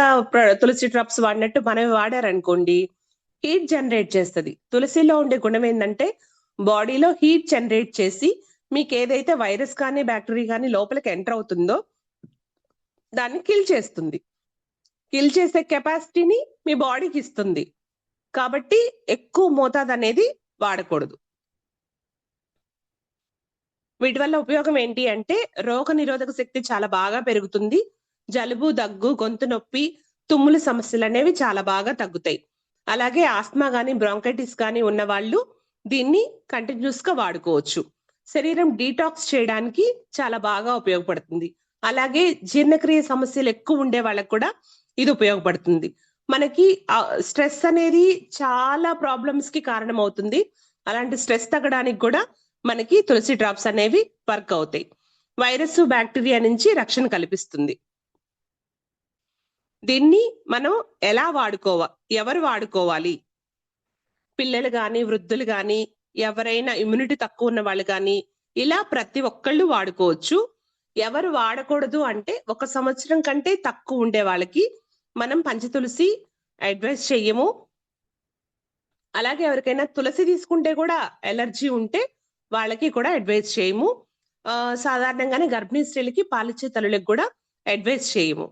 తులసి డ్రాప్స్ వాడినట్టు మనం వాడారనుకోండి హీట్ జనరేట్ చేస్తుంది. తులసిలో ఉండే గుణం ఏంటంటే బాడీలో హీట్ జనరేట్ చేసి మీకు ఏదైతే వైరస్ కానీ బ్యాక్టీరియా కానీ లోపలికి ఎంటర్ అవుతుందో దాన్ని కిల్ చేస్తుంది. కిల్ చేసే కెపాసిటీని మీ బాడీకి ఇస్తుంది. కాబట్టి ఎక్కువ మోతాదు అనేది వాడకూడదు. వీటి వల్ల ఉపయోగం ఏంటి అంటే రోగ నిరోధక శక్తి చాలా బాగా పెరుగుతుంది. జలుబు, దగ్గు, గొంతు నొప్పి, తుమ్ముల సమస్యలు అనేవి చాలా బాగా తగ్గుతాయి. అలాగే ఆస్మా కానీ బ్రాంకైటిస్ కానీ ఉన్న వాళ్ళు దీన్ని కంటిన్యూస్ గా వాడుకోవచ్చు. శరీరం డీటాక్స్ చేయడానికి చాలా బాగా ఉపయోగపడుతుంది. అలాగే జీర్ణక్రియ సమస్యలు ఎక్కువ ఉండే వాళ్ళకు కూడా ఇది ఉపయోగపడుతుంది. మనకి స్ట్రెస్ అనేది చాలా ప్రాబ్లమ్స్ కి కారణం అవుతుంది. అలాంటి స్ట్రెస్ తగ్గడానికి కూడా మనకి తులసి డ్రాప్స్ అనేవి వర్క్ అవుతాయి. వైరస్ బ్యాక్టీరియా నుంచి రక్షణ కల్పిస్తుంది. దీన్ని మనం ఎలా ఎవరు వాడుకోవాలి? పిల్లలు కానీ వృద్ధులు కానీ ఎవరైనా ఇమ్యూనిటీ తక్కువ ఉన్న వాళ్ళు కానీ ఇలా ప్రతి ఒక్కళ్ళు వాడుకోవచ్చు. ఎవరు వాడకూడదు అంటే 1 సంవత్సరం కంటే తక్కువ ఉండే వాళ్ళకి మనం పంచతులసి అడ్వైస్ చెయ్యము. అలాగే ఎవరికైనా తులసి తీసుకుంటే కూడా ఎలర్జీ ఉంటే వాళ్ళకి కూడా అడ్వైస్ చేయము. సాధారణంగానే గర్భిణీ స్త్రీలకి పాలిచ్చే తల్లులకు కూడా అడ్వైస్ చేయము.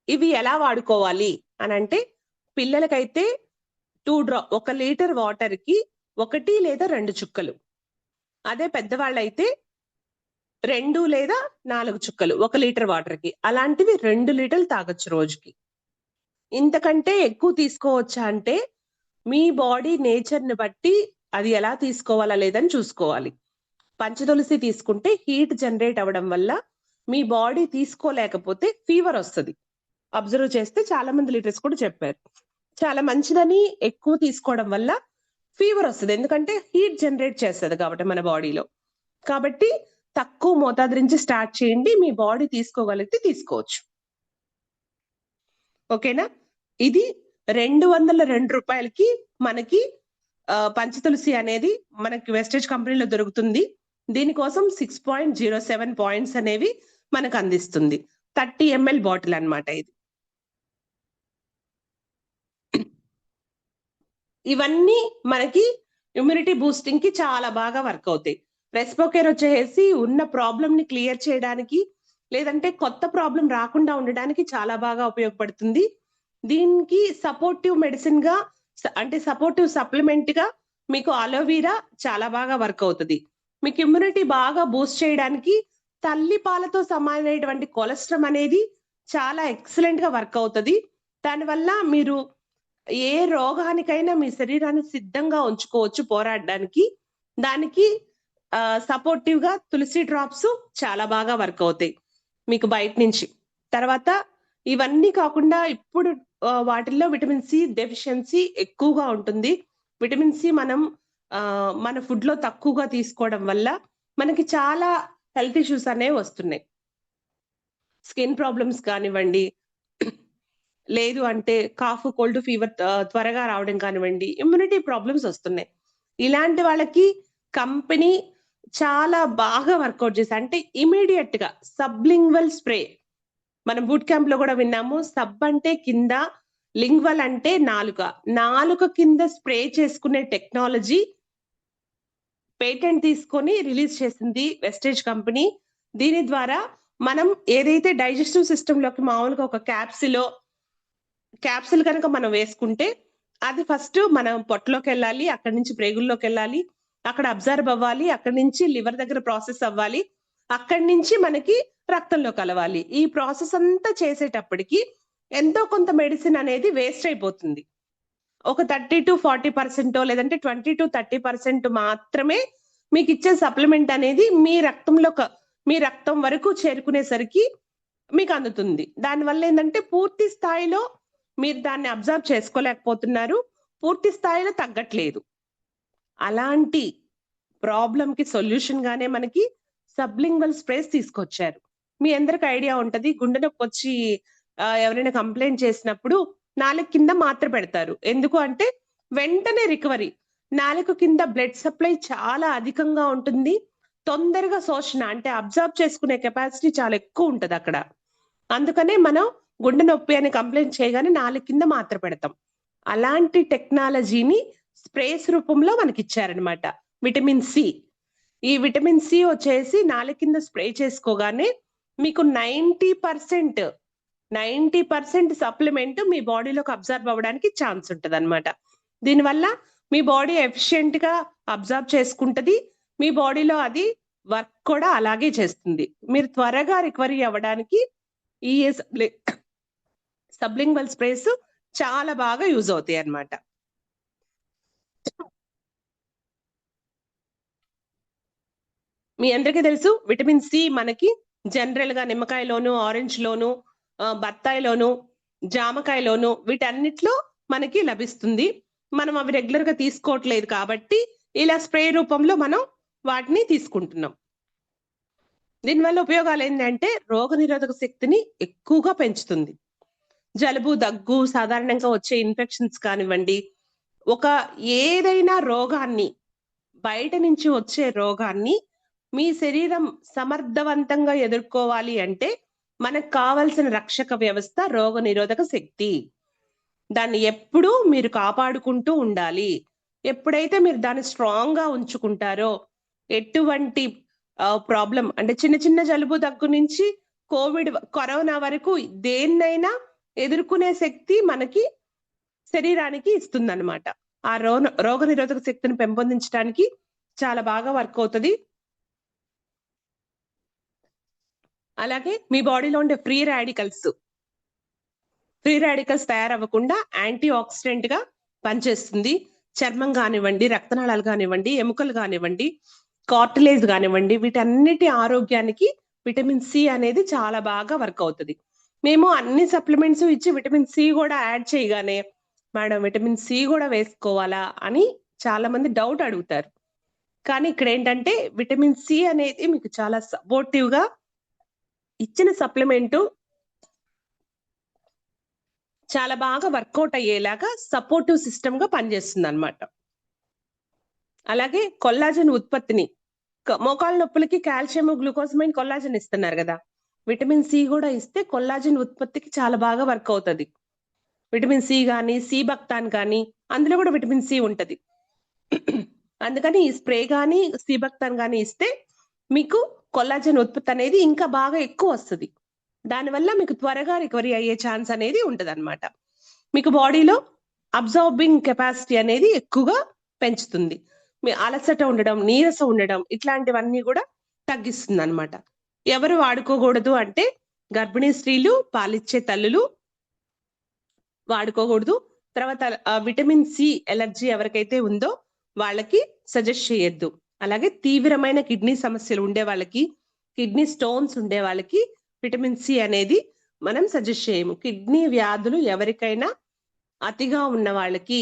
ఇవి ఎలా వాడుకోవాలి అని అంటే పిల్లలకైతే 1 లీటర్ వాటర్ కి 1 లేదా 2 చుక్కలు, అదే పెద్దవాళ్ళైతే 2 లేదా 4 చుక్కలు 1 లీటర్ వాటర్ కి, అలాంటివి 2 లీటర్లు తాగొచ్చు రోజుకి. ఇంతకంటే ఎక్కువ తీసుకోవచ్చా అంటే మీ బాడీ నేచర్ ని బట్టి అది ఎలా తీసుకోవాలా లేదని చూసుకోవాలి. పంచతులసి తీసుకుంటే హీట్ జనరేట్ అవ్వడం వల్ల మీ బాడీ తీసుకోలేకపోతే ఫీవర్ వస్తుంది. అబ్జర్వ్ చేస్తే చాలా మంది లీటర్స్ కూడా చెప్పారు. చాలా మంచిదని ఎక్కువ తీసుకోవడం వల్ల ఫీవర్ వస్తుంది, ఎందుకంటే హీట్ జనరేట్ చేస్తుంది కాబట్టి మన బాడీలో. కాబట్టి తక్కువ మోతాదు నుంచి స్టార్ట్ చేయండి, మీ బాడీ తీసుకోగలిగితే తీసుకోవచ్చు. ఓకేనా? ఇది 202 రూపాయలకి మనకి పంచతులసి అనేది మనకి వెస్టేజ్ కంపెనీలో దొరుకుతుంది. దీనికోసం 6.07 పాయింట్స్ అనేవి మనకు అందిస్తుంది. 30 ml బాటిల్ అన్నమాట ఇది. ఇవన్నీ మనకి ఇమ్యూనిటీ బూస్టింగ్ కి చాలా బాగా వర్క్ అవుతాయి. రెస్పోకేర్ వచ్చేసి ఉన్న ప్రాబ్లమ్ ని క్లియర్ చేయడానికి, లేదంటే కొత్త ప్రాబ్లం రాకుండా ఉండడానికి చాలా బాగా ఉపయోగపడుతుంది. దీనికి సపోర్టివ్ మెడిసిన్ గా అంటే సపోర్టివ్ సప్లిమెంట్ గా మీకు అలోవీరా చాలా బాగా వర్క్ అవుతుంది. మీకు ఇమ్యూనిటీ బాగా బూస్ట్ చేయడానికి తల్లి పాలతో సమానమైనటువంటి కొలెస్ట్రాల్ అనేది చాలా ఎక్సలెంట్ గా వర్క్ అవుతుంది. దానివల్ల మీరు ఏ రోగానికైనా మీ శరీరాన్ని సిద్ధంగా ఉంచుకోవచ్చు పోరాడడానికి. దానికి సపోర్టివ్ గా తులసి డ్రాప్స్ చాలా బాగా వర్క్ అవుతాయి మీకు బయట నుంచి. తర్వాత ఇవన్నీ కాకుండా ఇప్పుడు వాటిల్లో విటమిన్ సి డెఫిషియన్సీ ఎక్కువగా ఉంటుంది. విటమిన్ సి మనం మన ఫుడ్ లో తక్కువగా తీసుకోవడం వల్ల మనకి చాలా హెల్త్ ఇష్యూస్ అనేవి వస్తున్నాయి. స్కిన్ ప్రాబ్లమ్స్ కానివ్వండి, లేదు అంటే కాఫ్ కోల్డ్ ఫీవర్ త్వరగా రావడం కానివ్వండి, ఇమ్యూనిటీ ప్రాబ్లమ్స్ వస్తున్నాయి. ఇలాంటి వాళ్ళకి కంపెనీ చాలా బాగా వర్కౌట్ చేసి, అంటే ఇమీడియట్ గా సబ్లింగ్వల్ స్ప్రే, మనం బూట్ క్యాంప్ లో కూడా విన్నాము. సబ్ అంటే కింద, లింగ్వల్ అంటే నాలుక కింద స్ప్రే చేసుకునే టెక్నాలజీ పేటెంట్ తీసుకొని రిలీజ్ చేసింది వెస్టేజ్ కంపెనీ. దీని ద్వారా మనం ఏదైతే డైజెస్టివ్ సిస్టమ్ లోకి మామూలుగా ఒక క్యాప్సిల్ కనుక మనం వేసుకుంటే అది ఫస్ట్ మనం పొట్టలోకి వెళ్ళాలి, అక్కడి నుంచి ప్రేగుల్లోకి వెళ్ళాలి, అక్కడ అబ్జర్వ్ అవ్వాలి, అక్కడి నుంచి లివర్ దగ్గర ప్రాసెస్ అవ్వాలి, అక్కడి నుంచి మనకి రక్తంలో కలవాలి. ఈ ప్రాసెస్ అంతా చేసేటప్పటికి ఎంతో కొంత మెడిసిన్ అనేది వేస్ట్ అయిపోతుంది. ఒక 30-40% లేదంటే 20-30% మాత్రమే మీకు ఇచ్చే సప్లిమెంట్ అనేది మీ రక్తం వరకు చేరుకునేసరికి మీకు అందుతుంది. దానివల్ల ఏంటంటే పూర్తి స్థాయిలో మీరు దాన్ని అబ్జర్వ్ చేసుకోలేకపోతున్నారు, పూర్తి స్థాయిలో తగ్గట్లేదు. అలాంటి ప్రాబ్లం కి సొల్యూషన్ గానే మనకి సబ్లింగ్వల్ స్ప్రేస్ తీసుకొచ్చారు. మీ అందరికి ఐడియా ఉంటది, గుండె నొప్పి వచ్చి ఎవరైనా కంప్లైంట్ చేసినప్పుడు నాలుక కింద మాత్ర పెడతారు. ఎందుకు అంటే వెంటనే రికవరీ. నాలుక కింద బ్లడ్ సప్లై చాలా అధికంగా ఉంటుంది, తొందరగా శోషణ అంటే అబ్జర్వ్ చేసుకునే కెపాసిటీ చాలా ఎక్కువ ఉంటది అక్కడ. అందుకనే మనం గుండె నొప్పి అని కంప్లైంట్ చేయగానే నాలుగు కింద మాత్ర పెడతాం. అలాంటి టెక్నాలజీని స్ప్రేస్ రూపంలో మనకి ఇచ్చారనమాట. విటమిన్ సి, ఈ విటమిన్ సి వచ్చేసి నాలుగు కింద స్ప్రే చేసుకోగానే మీకు 90% సప్లిమెంట్ మీ బాడీలోకి అబ్జర్వ్ అవ్వడానికి ఛాన్స్ ఉంటుంది అనమాట. దీనివల్ల మీ బాడీ ఎఫిషియెంట్ గా అబ్జర్వ్ చేసుకుంటది, మీ బాడీలో అది వర్క్ కూడా అలాగే చేస్తుంది. మీరు త్వరగా రికవరీ అవ్వడానికి ఈ సబ్లింగ్వల్ స్ప్రేస్ చాలా బాగా యూజ్ అవుతాయి అన్నమాట. మీ అందరికీ తెలుసు విటమిన్ సి మనకి జనరల్ గా నిమ్మకాయలోను, ఆరెంజ్ లోను, బత్తాయిలోను, జామకాయలోను వీటన్నిటిలో మనకి లభిస్తుంది. మనం అవి రెగ్యులర్ గా తీసుకోవట్లేదు కాబట్టి ఇలా స్ప్రే రూపంలో మనం వాటిని తీసుకుంటున్నాం. దీనివల్ల ఉపయోగాలు ఏంటంటే రోగనిరోధక శక్తిని ఎక్కువగా పెంచుతుంది. జలుబు, దగ్గు, సాధారణంగా వచ్చే ఇన్ఫెక్షన్స్ కానివ్వండి, ఏదైనా రోగాన్ని, బయట నుంచి వచ్చే రోగాన్ని మీ శరీరం సమర్థవంతంగా ఎదుర్కోవాలి అంటే మనకు కావలసిన రక్షక వ్యవస్థ రోగ నిరోధక శక్తి. దాన్ని ఎప్పుడూ మీరు కాపాడుకుంటూ ఉండాలి. ఎప్పుడైతే మీరు దాన్ని స్ట్రాంగ్ గా ఉంచుకుంటారో ఎటువంటి ప్రాబ్లం అంటే చిన్న చిన్న జలుబు, దగ్గు నుంచి కరోనా వరకు దేన్నైనా ఎదుర్కొనే శక్తి మనకి శరీరానికి ఇస్తుందన్నమాట. ఆ రోగ నిరోధక శక్తిని పెంపొందించడానికి చాలా బాగా వర్క్ అవుతుంది. అలాగే మీ బాడీలో ఉండే ఫ్రీ రాడికల్స్ తయారవ్వకుండా యాంటీ ఆక్సిడెంట్ గా పనిచేస్తుంది. చర్మం కానివ్వండి, రక్తనాళాలు కానివ్వండి, ఎముకలు కానివ్వండి, కార్టిలేజ్ కానివ్వండి, వీటన్నిటి ఆరోగ్యానికి విటమిన్ సి అనేది చాలా బాగా వర్క్ అవుతుంది. మేము అన్ని సప్లిమెంట్స్ ఇచ్చి విటమిన్ సి కూడా యాడ్ చేయగానే మేడం విటమిన్ సి కూడా వేసుకోవాలా అని చాలా మంది డౌట్ అడుగుతారు. కానీ ఇక్కడ ఏంటంటే విటమిన్ సి అనేది మీకు చాలా సపోర్టివ్ గా ఇచ్చిన సప్లిమెంట్ చాలా బాగా వర్కౌట్ అయ్యేలాగా సపోర్టివ్ సిస్టమ్ గా పనిచేస్తుంది అనమాట. అలాగే కొల్లాజన్ ఉత్పత్తిని, మోకాళ్ళ నొప్పులకి కాల్షియం, గ్లూకోజమైన్, కొల్లాజన్ ఇస్తున్నారు కదా, విటమిన్ సి కూడా ఇస్తే కొల్లాజన్ ఉత్పత్తికి చాలా బాగా వర్క్ అవుతుంది. విటమిన్ సి కానీ సీబక్తాన్ కానీ అందులో కూడా విటమిన్ సి ఉంటది. అందుకని ఈ స్ప్రే కానీ సీబక్తాన్ కానీ ఇస్తే మీకు కొల్లాజన్ ఉత్పత్తి అనేది ఇంకా బాగా ఎక్కువ వస్తుంది. దానివల్ల మీకు త్వరగా రికవరీ అయ్యే ఛాన్స్ అనేది ఉంటది అనమాట. మీకు బాడీలో అబ్జార్బింగ్ కెపాసిటీ అనేది ఎక్కువగా పెంచుతుంది. మీ అలసట ఉండడం, నీరసం ఉండడం ఇట్లాంటివన్నీ కూడా తగ్గిస్తుంది అనమాట. ఎవరు వాడుకోకూడదు అంటే గర్భిణీ స్త్రీలు, పాలిచ్చే తల్లులు వాడుకోకూడదు. తర్వాత విటమిన్ సి ఎలర్జీ ఎవరికైతే ఉందో వాళ్ళకి సజెస్ట్ చేయొద్దు. అలాగే తీవ్రమైన కిడ్నీ సమస్యలు ఉండే వాళ్ళకి, కిడ్నీ స్టోన్స్ ఉండే వాళ్ళకి విటమిన్ సి అనేది మనం సజెస్ట్ చేయము. కిడ్నీ వ్యాధులు ఎవరికైనా అతిగా ఉన్న వాళ్ళకి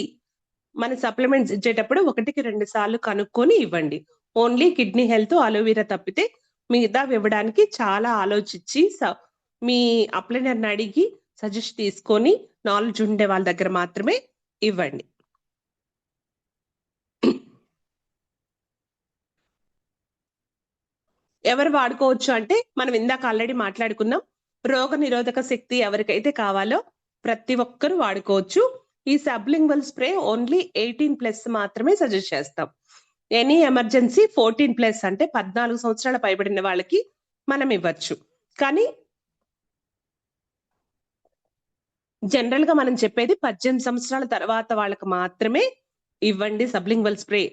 మన సప్లిమెంట్స్ ఇచ్చేటప్పుడు 1కి 2 సార్లు కనుక్కొని ఇవ్వండి. ఓన్లీ కిడ్నీ హెల్త్, అలోవెరా తప్పితే మిగతా ఇవ్వడానికి చాలా ఆలోచించి మీ అప్లైనర్ని అడిగి సజెస్ట్ తీసుకొని నాలెడ్జ్ ఉండే వాళ్ళ దగ్గర మాత్రమే ఇవ్వండి. ఎవరు వాడుకోవచ్చు అంటే మనం ఇందాక ఆల్రెడీ మాట్లాడుకున్నాం. రోగ నిరోధక శక్తి ఎవరికైతే కావాలో ప్రతి ఒక్కరు వాడుకోవచ్చు. ఈ సబ్లింగ్వల్ స్ప్రే ఓన్లీ 18+ మాత్రమే సజెస్ట్ చేస్తాం. ఎనీ ఎమర్జెన్సీ 14+ అంటే 14 సంవత్సరాల పైబడిన వాళ్ళకి మనం ఇవ్వచ్చు. కానీ జనరల్ గా మనం చెప్పేది 18 సంవత్సరాల తర్వాత వాళ్ళకి మాత్రమే ఇవ్వండి సబ్లింగ్వల్ స్ప్రే.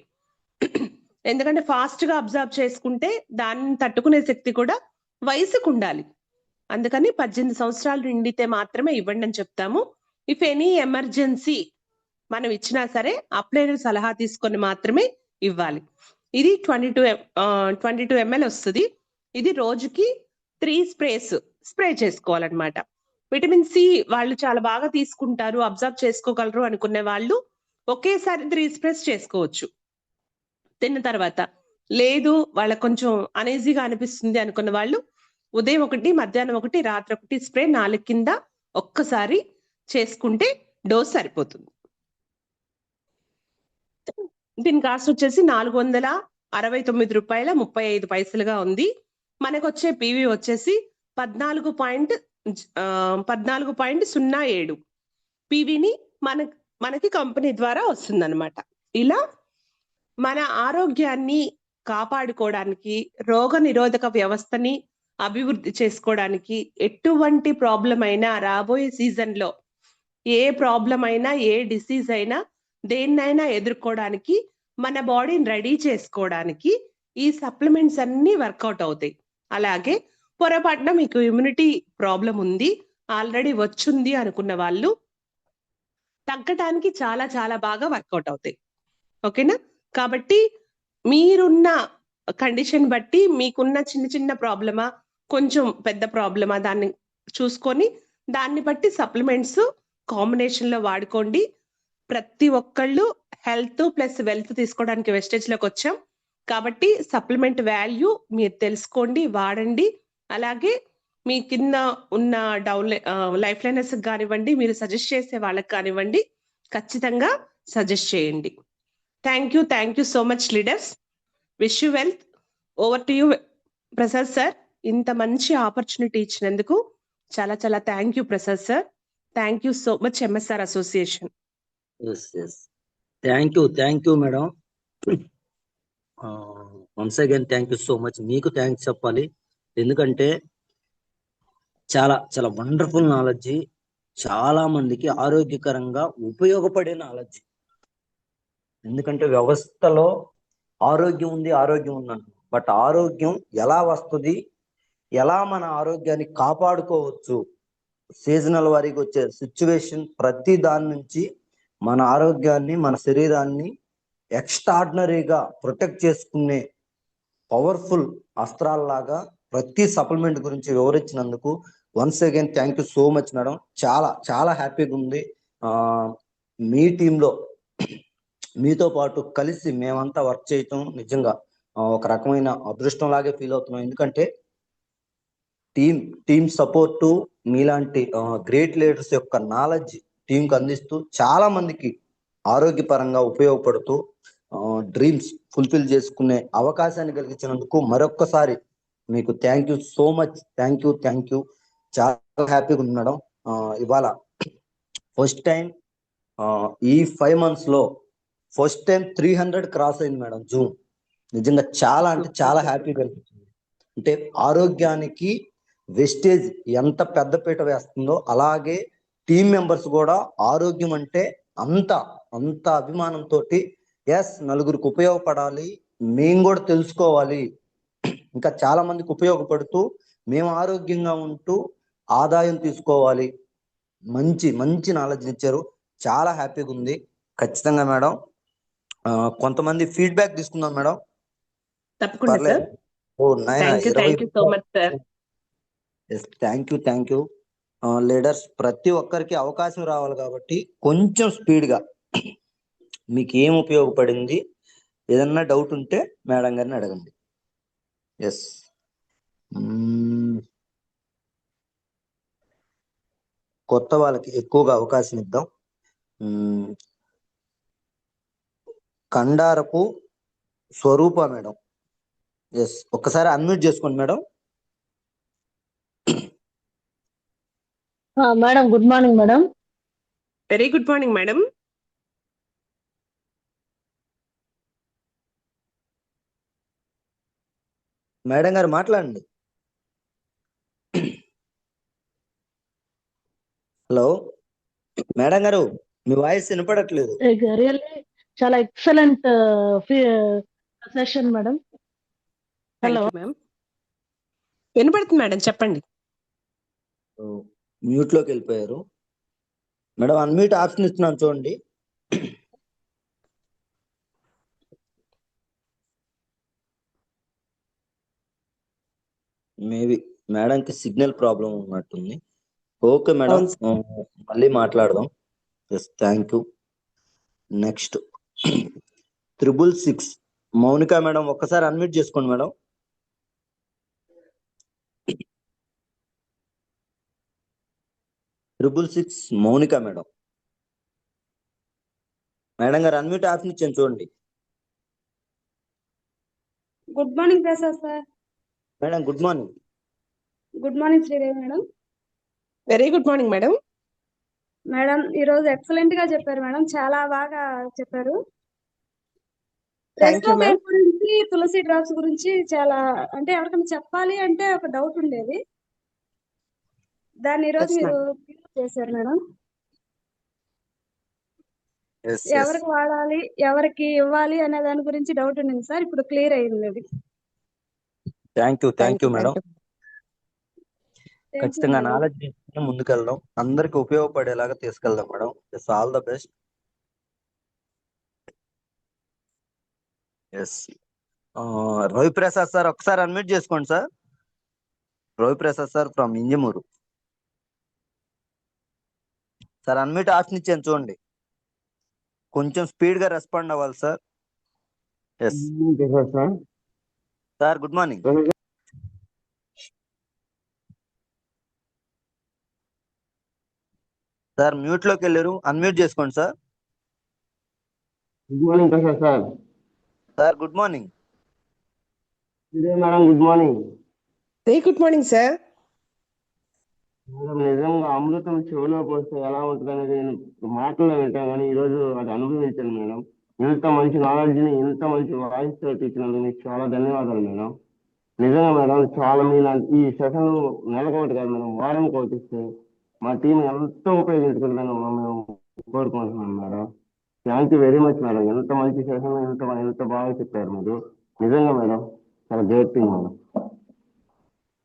ఎందుకంటే ఫాస్ట్ గా అబ్జర్వ్ చేసుకుంటే దాన్ని తట్టుకునే శక్తి కూడా వయసుకు ఉండాలి. అందుకని 18 సంవత్సరాలు నిండితే మాత్రమే ఇవ్వండి అని చెప్తాము. ఇఫ్ ఎనీ ఎమర్జెన్సీ మనం ఇచ్చినా సరే అప్లైనర్ సలహా తీసుకొని మాత్రమే ఇవ్వాలి. ఇది 22 ml వస్తుంది. ఇది రోజుకి 3 స్ప్రేస్ స్ప్రే చేసుకోవాలన్నమాట. విటమిన్ సి వాళ్ళు చాలా బాగా తీసుకుంటారు, అబ్జర్వ్ చేసుకోగలరు అనుకునే వాళ్ళు ఒకేసారి 3 స్ప్రేస్ చేసుకోవచ్చు. తిన్న తర్వాత లేదు వాళ్ళకి కొంచెం అనేజీగా అనిపిస్తుంది అనుకున్న వాళ్ళు ఉదయం 1, మధ్యాహ్నం 1, రాత్రి 1 స్ప్రే 4 కింద ఒక్కసారి చేసుకుంటే డోస్ సరిపోతుంది. దీని కాస్ట్ వచ్చేసి 469 రూపాయల 35 పైసలుగా ఉంది. మనకు వచ్చే పీవీ వచ్చేసి 14.07 పీవీని మనకి కంపెనీ ద్వారా వస్తుంది అనమాట. ఇలా మన ఆరోగ్యాన్ని కాపాడుకోవడానికి, రోగ నిరోధక వ్యవస్థని అభివృద్ధి చేసుకోవడానికి, ఎటువంటి ప్రాబ్లం అయినా రాబోయే సీజన్ లో ఏ ప్రాబ్లం అయినా, ఏ డిసీజ్ అయినా, దేన్నైనా ఎదుర్కోవడానికి, మన బాడీని రెడీ చేసుకోవడానికి ఈ సప్లిమెంట్స్ అన్ని వర్కౌట్ అవుతాయి. అలాగే పొరపాటున మీకు ఇమ్యూనిటీ ప్రాబ్లం ఉంది, ఆల్రెడీ వచ్చింది అనుకున్న వాళ్ళు తగ్గటానికి చాలా చాలా బాగా వర్కౌట్ అవుతాయి. ఓకేనా? కాబట్టి మీరున్న కండిషన్ బట్టి మీకున్న చిన్న చిన్న ప్రాబ్లమా, కొంచెం పెద్ద ప్రాబ్లమా దాన్ని చూసుకొని దాన్ని బట్టి సప్లిమెంట్స్ కాంబినేషన్ లో వాడుకోండి. ప్రతి ఒక్కళ్ళు హెల్త్ ప్లస్ వెల్త్ తీసుకోవడానికి వెస్టేజ్ లోకి వచ్చాం కాబట్టి సప్లిమెంట్ వాల్యూ మీరు తెలుసుకోండి, వాడండి. అలాగే మీ కింద ఉన్న లైఫ్ లైనర్స్ కానివ్వండి, మీరు సజెస్ట్ చేసే వాళ్ళకి కానివ్వండి, ఖచ్చితంగా సజెస్ట్ చేయండి. Thank you so much leaders. Wish you wealth. Over to you Prasad sir. ఇంత మంచి ఆపర్చునిటీ ఇచ్చినందుకు చాలా చాలా thank you Prasad sir. Thank you so much MSR association. Thank you madam. Once again thank you so much. మీకు థ్యాంక్స్ చెప్పాలి, ఎందుకంటే చాలా చాలా వండర్ఫుల్ నాలెడ్జి, చాలా మందికి ఆరోగ్యకరంగా ఉపయోగపడే నాలెడ్జి. ఎందుకంటే వ్యవస్థలో ఆరోగ్యం ఉందని, బట్ ఆరోగ్యం ఎలా వస్తుంది, ఎలా మన ఆరోగ్యాన్ని కాపాడుకోవచ్చు, సీజనల్ వారికి వచ్చే సిచ్యువేషన్, ప్రతి దాని నుంచి మన ఆరోగ్యాన్ని, మన శరీరాన్ని ఎక్స్ట్రాడినరీగా ప్రొటెక్ట్ చేసుకునే పవర్ఫుల్ అస్త్రాల్లాగా ప్రతి సప్లిమెంట్ గురించి వివరించినందుకు once again thank you so much madam. చాలా చాలా హ్యాపీగా ఉంది మీ టీంలో మీతో పాటు కలిసి మేమంతా వర్క్ చేయటం. నిజంగా ఒక రకమైన అదృష్టం లాగే ఫీల్ అవుతున్నాం. ఎందుకంటే టీమ్ సపోర్టు, మీలాంటి గ్రేట్ లీడర్స్ యొక్క నాలెడ్జ్ టీంకి అందిస్తూ చాలా మందికి ఆరోగ్యపరంగా ఉపయోగపడుతూ డ్రీమ్స్ ఫుల్ఫిల్ చేసుకునే అవకాశాన్ని కలిగించినందుకు మరొక్కసారి మీకు thank you so much. Thank you. చాలా హ్యాపీగా ఉంది మేడం. ఇవాళ ఫస్ట్ టైం ఈ 5 months లో ఫస్ట్ టైం 300 క్రాస్ అయింది మేడం జూమ్. నిజంగా చాలా అంటే చాలా హ్యాపీగా అనిపించింది. అంటే ఆరోగ్యానికి వెస్టేజ్ ఎంత పెద్దపీట వేస్తుందో అలాగే టీం మెంబర్స్ కూడా ఆరోగ్యం అంటే అంత అంత అభిమానంతో ఎస్ నలుగురికి ఉపయోగపడాలి, మేము కూడా తెలుసుకోవాలి, ఇంకా చాలా మందికి ఉపయోగపడుతూ మేము ఆరోగ్యంగా ఉంటూ ఆదాయం తీసుకోవాలి, మంచి మంచి నాలెడ్జ్ ఇచ్చారు. చాలా హ్యాపీగా ఉంది. ఖచ్చితంగా మేడం. కొంతమంది ఫీడ్బ్యాక్ తీసుకుందాం మేడం. తప్పకుండా పర్లేదు. సార్. ఓ నాయన thank you so much sir. Thank you. Leaders ప్రతి ఒక్కరికి అవకాశం రావాలి కాబట్టి కొంచెం స్పీడ్గా మీకు ఏం ఉపయోగపడింది, ఏదన్నా డౌట్ ఉంటే మేడం గారిని అడగండి. ఎస్. కొత్త వాళ్ళకి ఎక్కువగా అవకాశం ఇద్దాం. కండారపు స్వరూప మేడం. ఎస్, ఒక్కసారి అన్మ్యూట్ చేసుకోండి madam. Madam good morning madam. Very good morning madam. Madam గారు మాట్లాడండి. హలో మేడం గారు, మీ వాయిస్ వినపడట్లేదు. రియల్లీ చాలా excellent session madam. Hello ma'am, వినపడుతుంది మేడం, చెప్పండి. మ్యూట్ లోకి వెళ్ళిపోయారు మేడం. అన్మ్యూట్ ఆప్షన్ ఇస్తున్నాను చూడండి. మేబీ మేడంకి సిగ్నల్ ప్రాబ్లం ఉన్నట్టుంది. ఓకే మేడం, మళ్ళీ మాట్లాడదాం. Yes, thank you. Next 666 Mounika madam, ఒక్కసారి అన్మ్యూట్ చేసుకోండి madam. Triple 6 Mounika madam. Madam గారు అన్మ్యూట్ ఆప్షన్ ఇచ్చాను చూడండి. Good morning Prasad sir. Madam good morning. Good morning Sridevi madam. Very good morning madam. Madam ఈరోజు ఎక్సలెంట్ గా చెప్పారు మేడం, చాలా బాగా చెప్పారు. Thank you ma'am. రెస్టోపేన్ గురించి, తులసి డ్రాప్స్ గురించి చాలా, అంటే ఎవరికైనా చెప్పాలి అంటే ఒక డౌట్ ఉండేది, దాన్ని ఈరోజు Yes, మీరు క్లియర్ చేశారు మేడం. ఎవరికి వాడాలి, ఎవరికి ఇవ్వాలి అనే దాని గురించి డౌట్ ఉండింది సార్, ఇప్పుడు క్లియర్ అయింది అది. Thank you madam. Thank you ఖచ్చితంగా మేడం. నాలెడ్జ్ తీసుకుని ముందుకెళ్దాం, అందరికి ఉపయోగపడేలాగా తీసుకెళ్దాం madam. Yes, all the best. Yes. Raviprasad sir, ఒకసారి అన్మ్యూట్ చేసుకోండి sir. Raviprasad sir from Injamuru. Sir unmute option ఇచ్చాను చూడండి, కొంచెం స్పీడ్ గా రెస్పాండ్ అవ్వాలి sir. Yes sir, good morning. Sir mute లోకి వెళ్ళారు, అన్మ్యూట్ చేసుకోండి sir. Good morning Prasad sir. Sir good morning. Madam good morning. Very good morning sir. Madam నిజంగా అమృతం చెవిలో పోస్తే ఎలా ఉంటుంది అనేది నేను మాటల్లో వింటాను, కానీ ఈరోజు అది అనుభవించాను మేడం. ఇంత మంచి నాలెడ్జ్ని, ఇంత మంచి వాయిస్ తోటి ఇచ్చినందుకు మీకు చాలా ధన్యవాదాలు మేడం. నిజంగా మేడం, చాలా మీ ఈ సెషన్ నెలకొకటి కాదు మేడం, వారం కోటిస్తే మా టీం ఎంతో ఉపయోగించుకుంటాను మేము కోరుకుంటున్నాం madam. Thank you very much madam. ఎంత మంచి సెషన్, ఎంత బాగా చెప్పారు మీరు. నిజంగా మేడం చాలా great thing madam.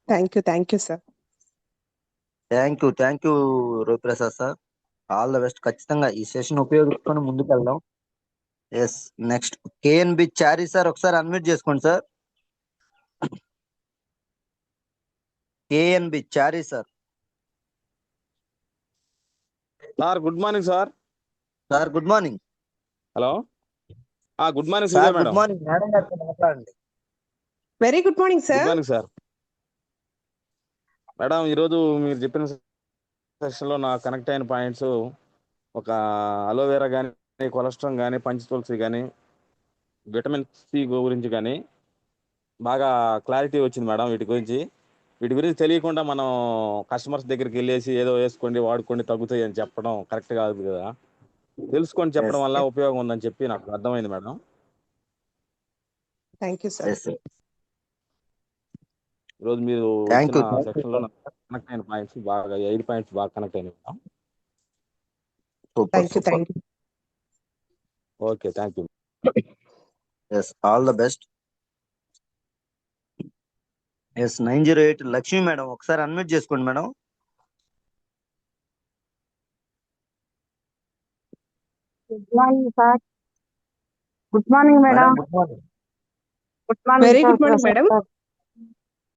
Thank you sir. Thank you Raviprasad sir. All the best. ఖచ్చితంగా ఈ సెషన్ ఉపయోగించుకొని ముందుకు వెళ్దాం. Yes. Next KNB Chari sir, ఒకసారి అన్మ్యూట్ చేసుకోండి sir. KNB Chari sir. Sir good morning sir. Sir good morning. Hello, good morning sir. Sridevi good madam. Morning madam గారితో మాట్లాడండి. Very good morning good sir. Morning sir. Madam ఈరోజు మీరు చెప్పిన సెషన్లో నా కనెక్ట్ అయిన పాయింట్స్, ఒక అలోవెరా కానీ, కొలెస్ట్రాల్ కానీ, పంచతులసి కానీ, విటమిన్ సి గురించి కానీ బాగా క్లారిటీ వచ్చింది మేడం వీటి గురించి. వీటి గురించి తెలియకుండా మనం కస్టమర్స్ దగ్గరికి వెళ్ళేసి ఏదో వేసుకోండి వాడుకోండి తగ్గుతాయి అని చెప్పడం కరెక్ట్ కాదు కదా. తెలుసుకొని చెప్పడం వల్ల ఉపయోగం ఉందని చెప్పి నాకు అర్థమైంది మేడం. Thank you sir. ఈరోజు మీరు Thank you. వచ్చిన సెక్షన్ లో కనెక్ట్ అయిన పాయింట్స్ బాగా 5 పాయింట్స్ బాగా కనెక్ట్ అయినాయి madam. Super thank you. Super. Thank you. Okay, thank you. Yes, all the best. Yes, 908 Lakshmi madam, ఒకసారి అన్మ్యూట్ చేసుకోండి madam. Good morning sir. Good morning madam. Good morning. Good morning very sir. Good morning madam.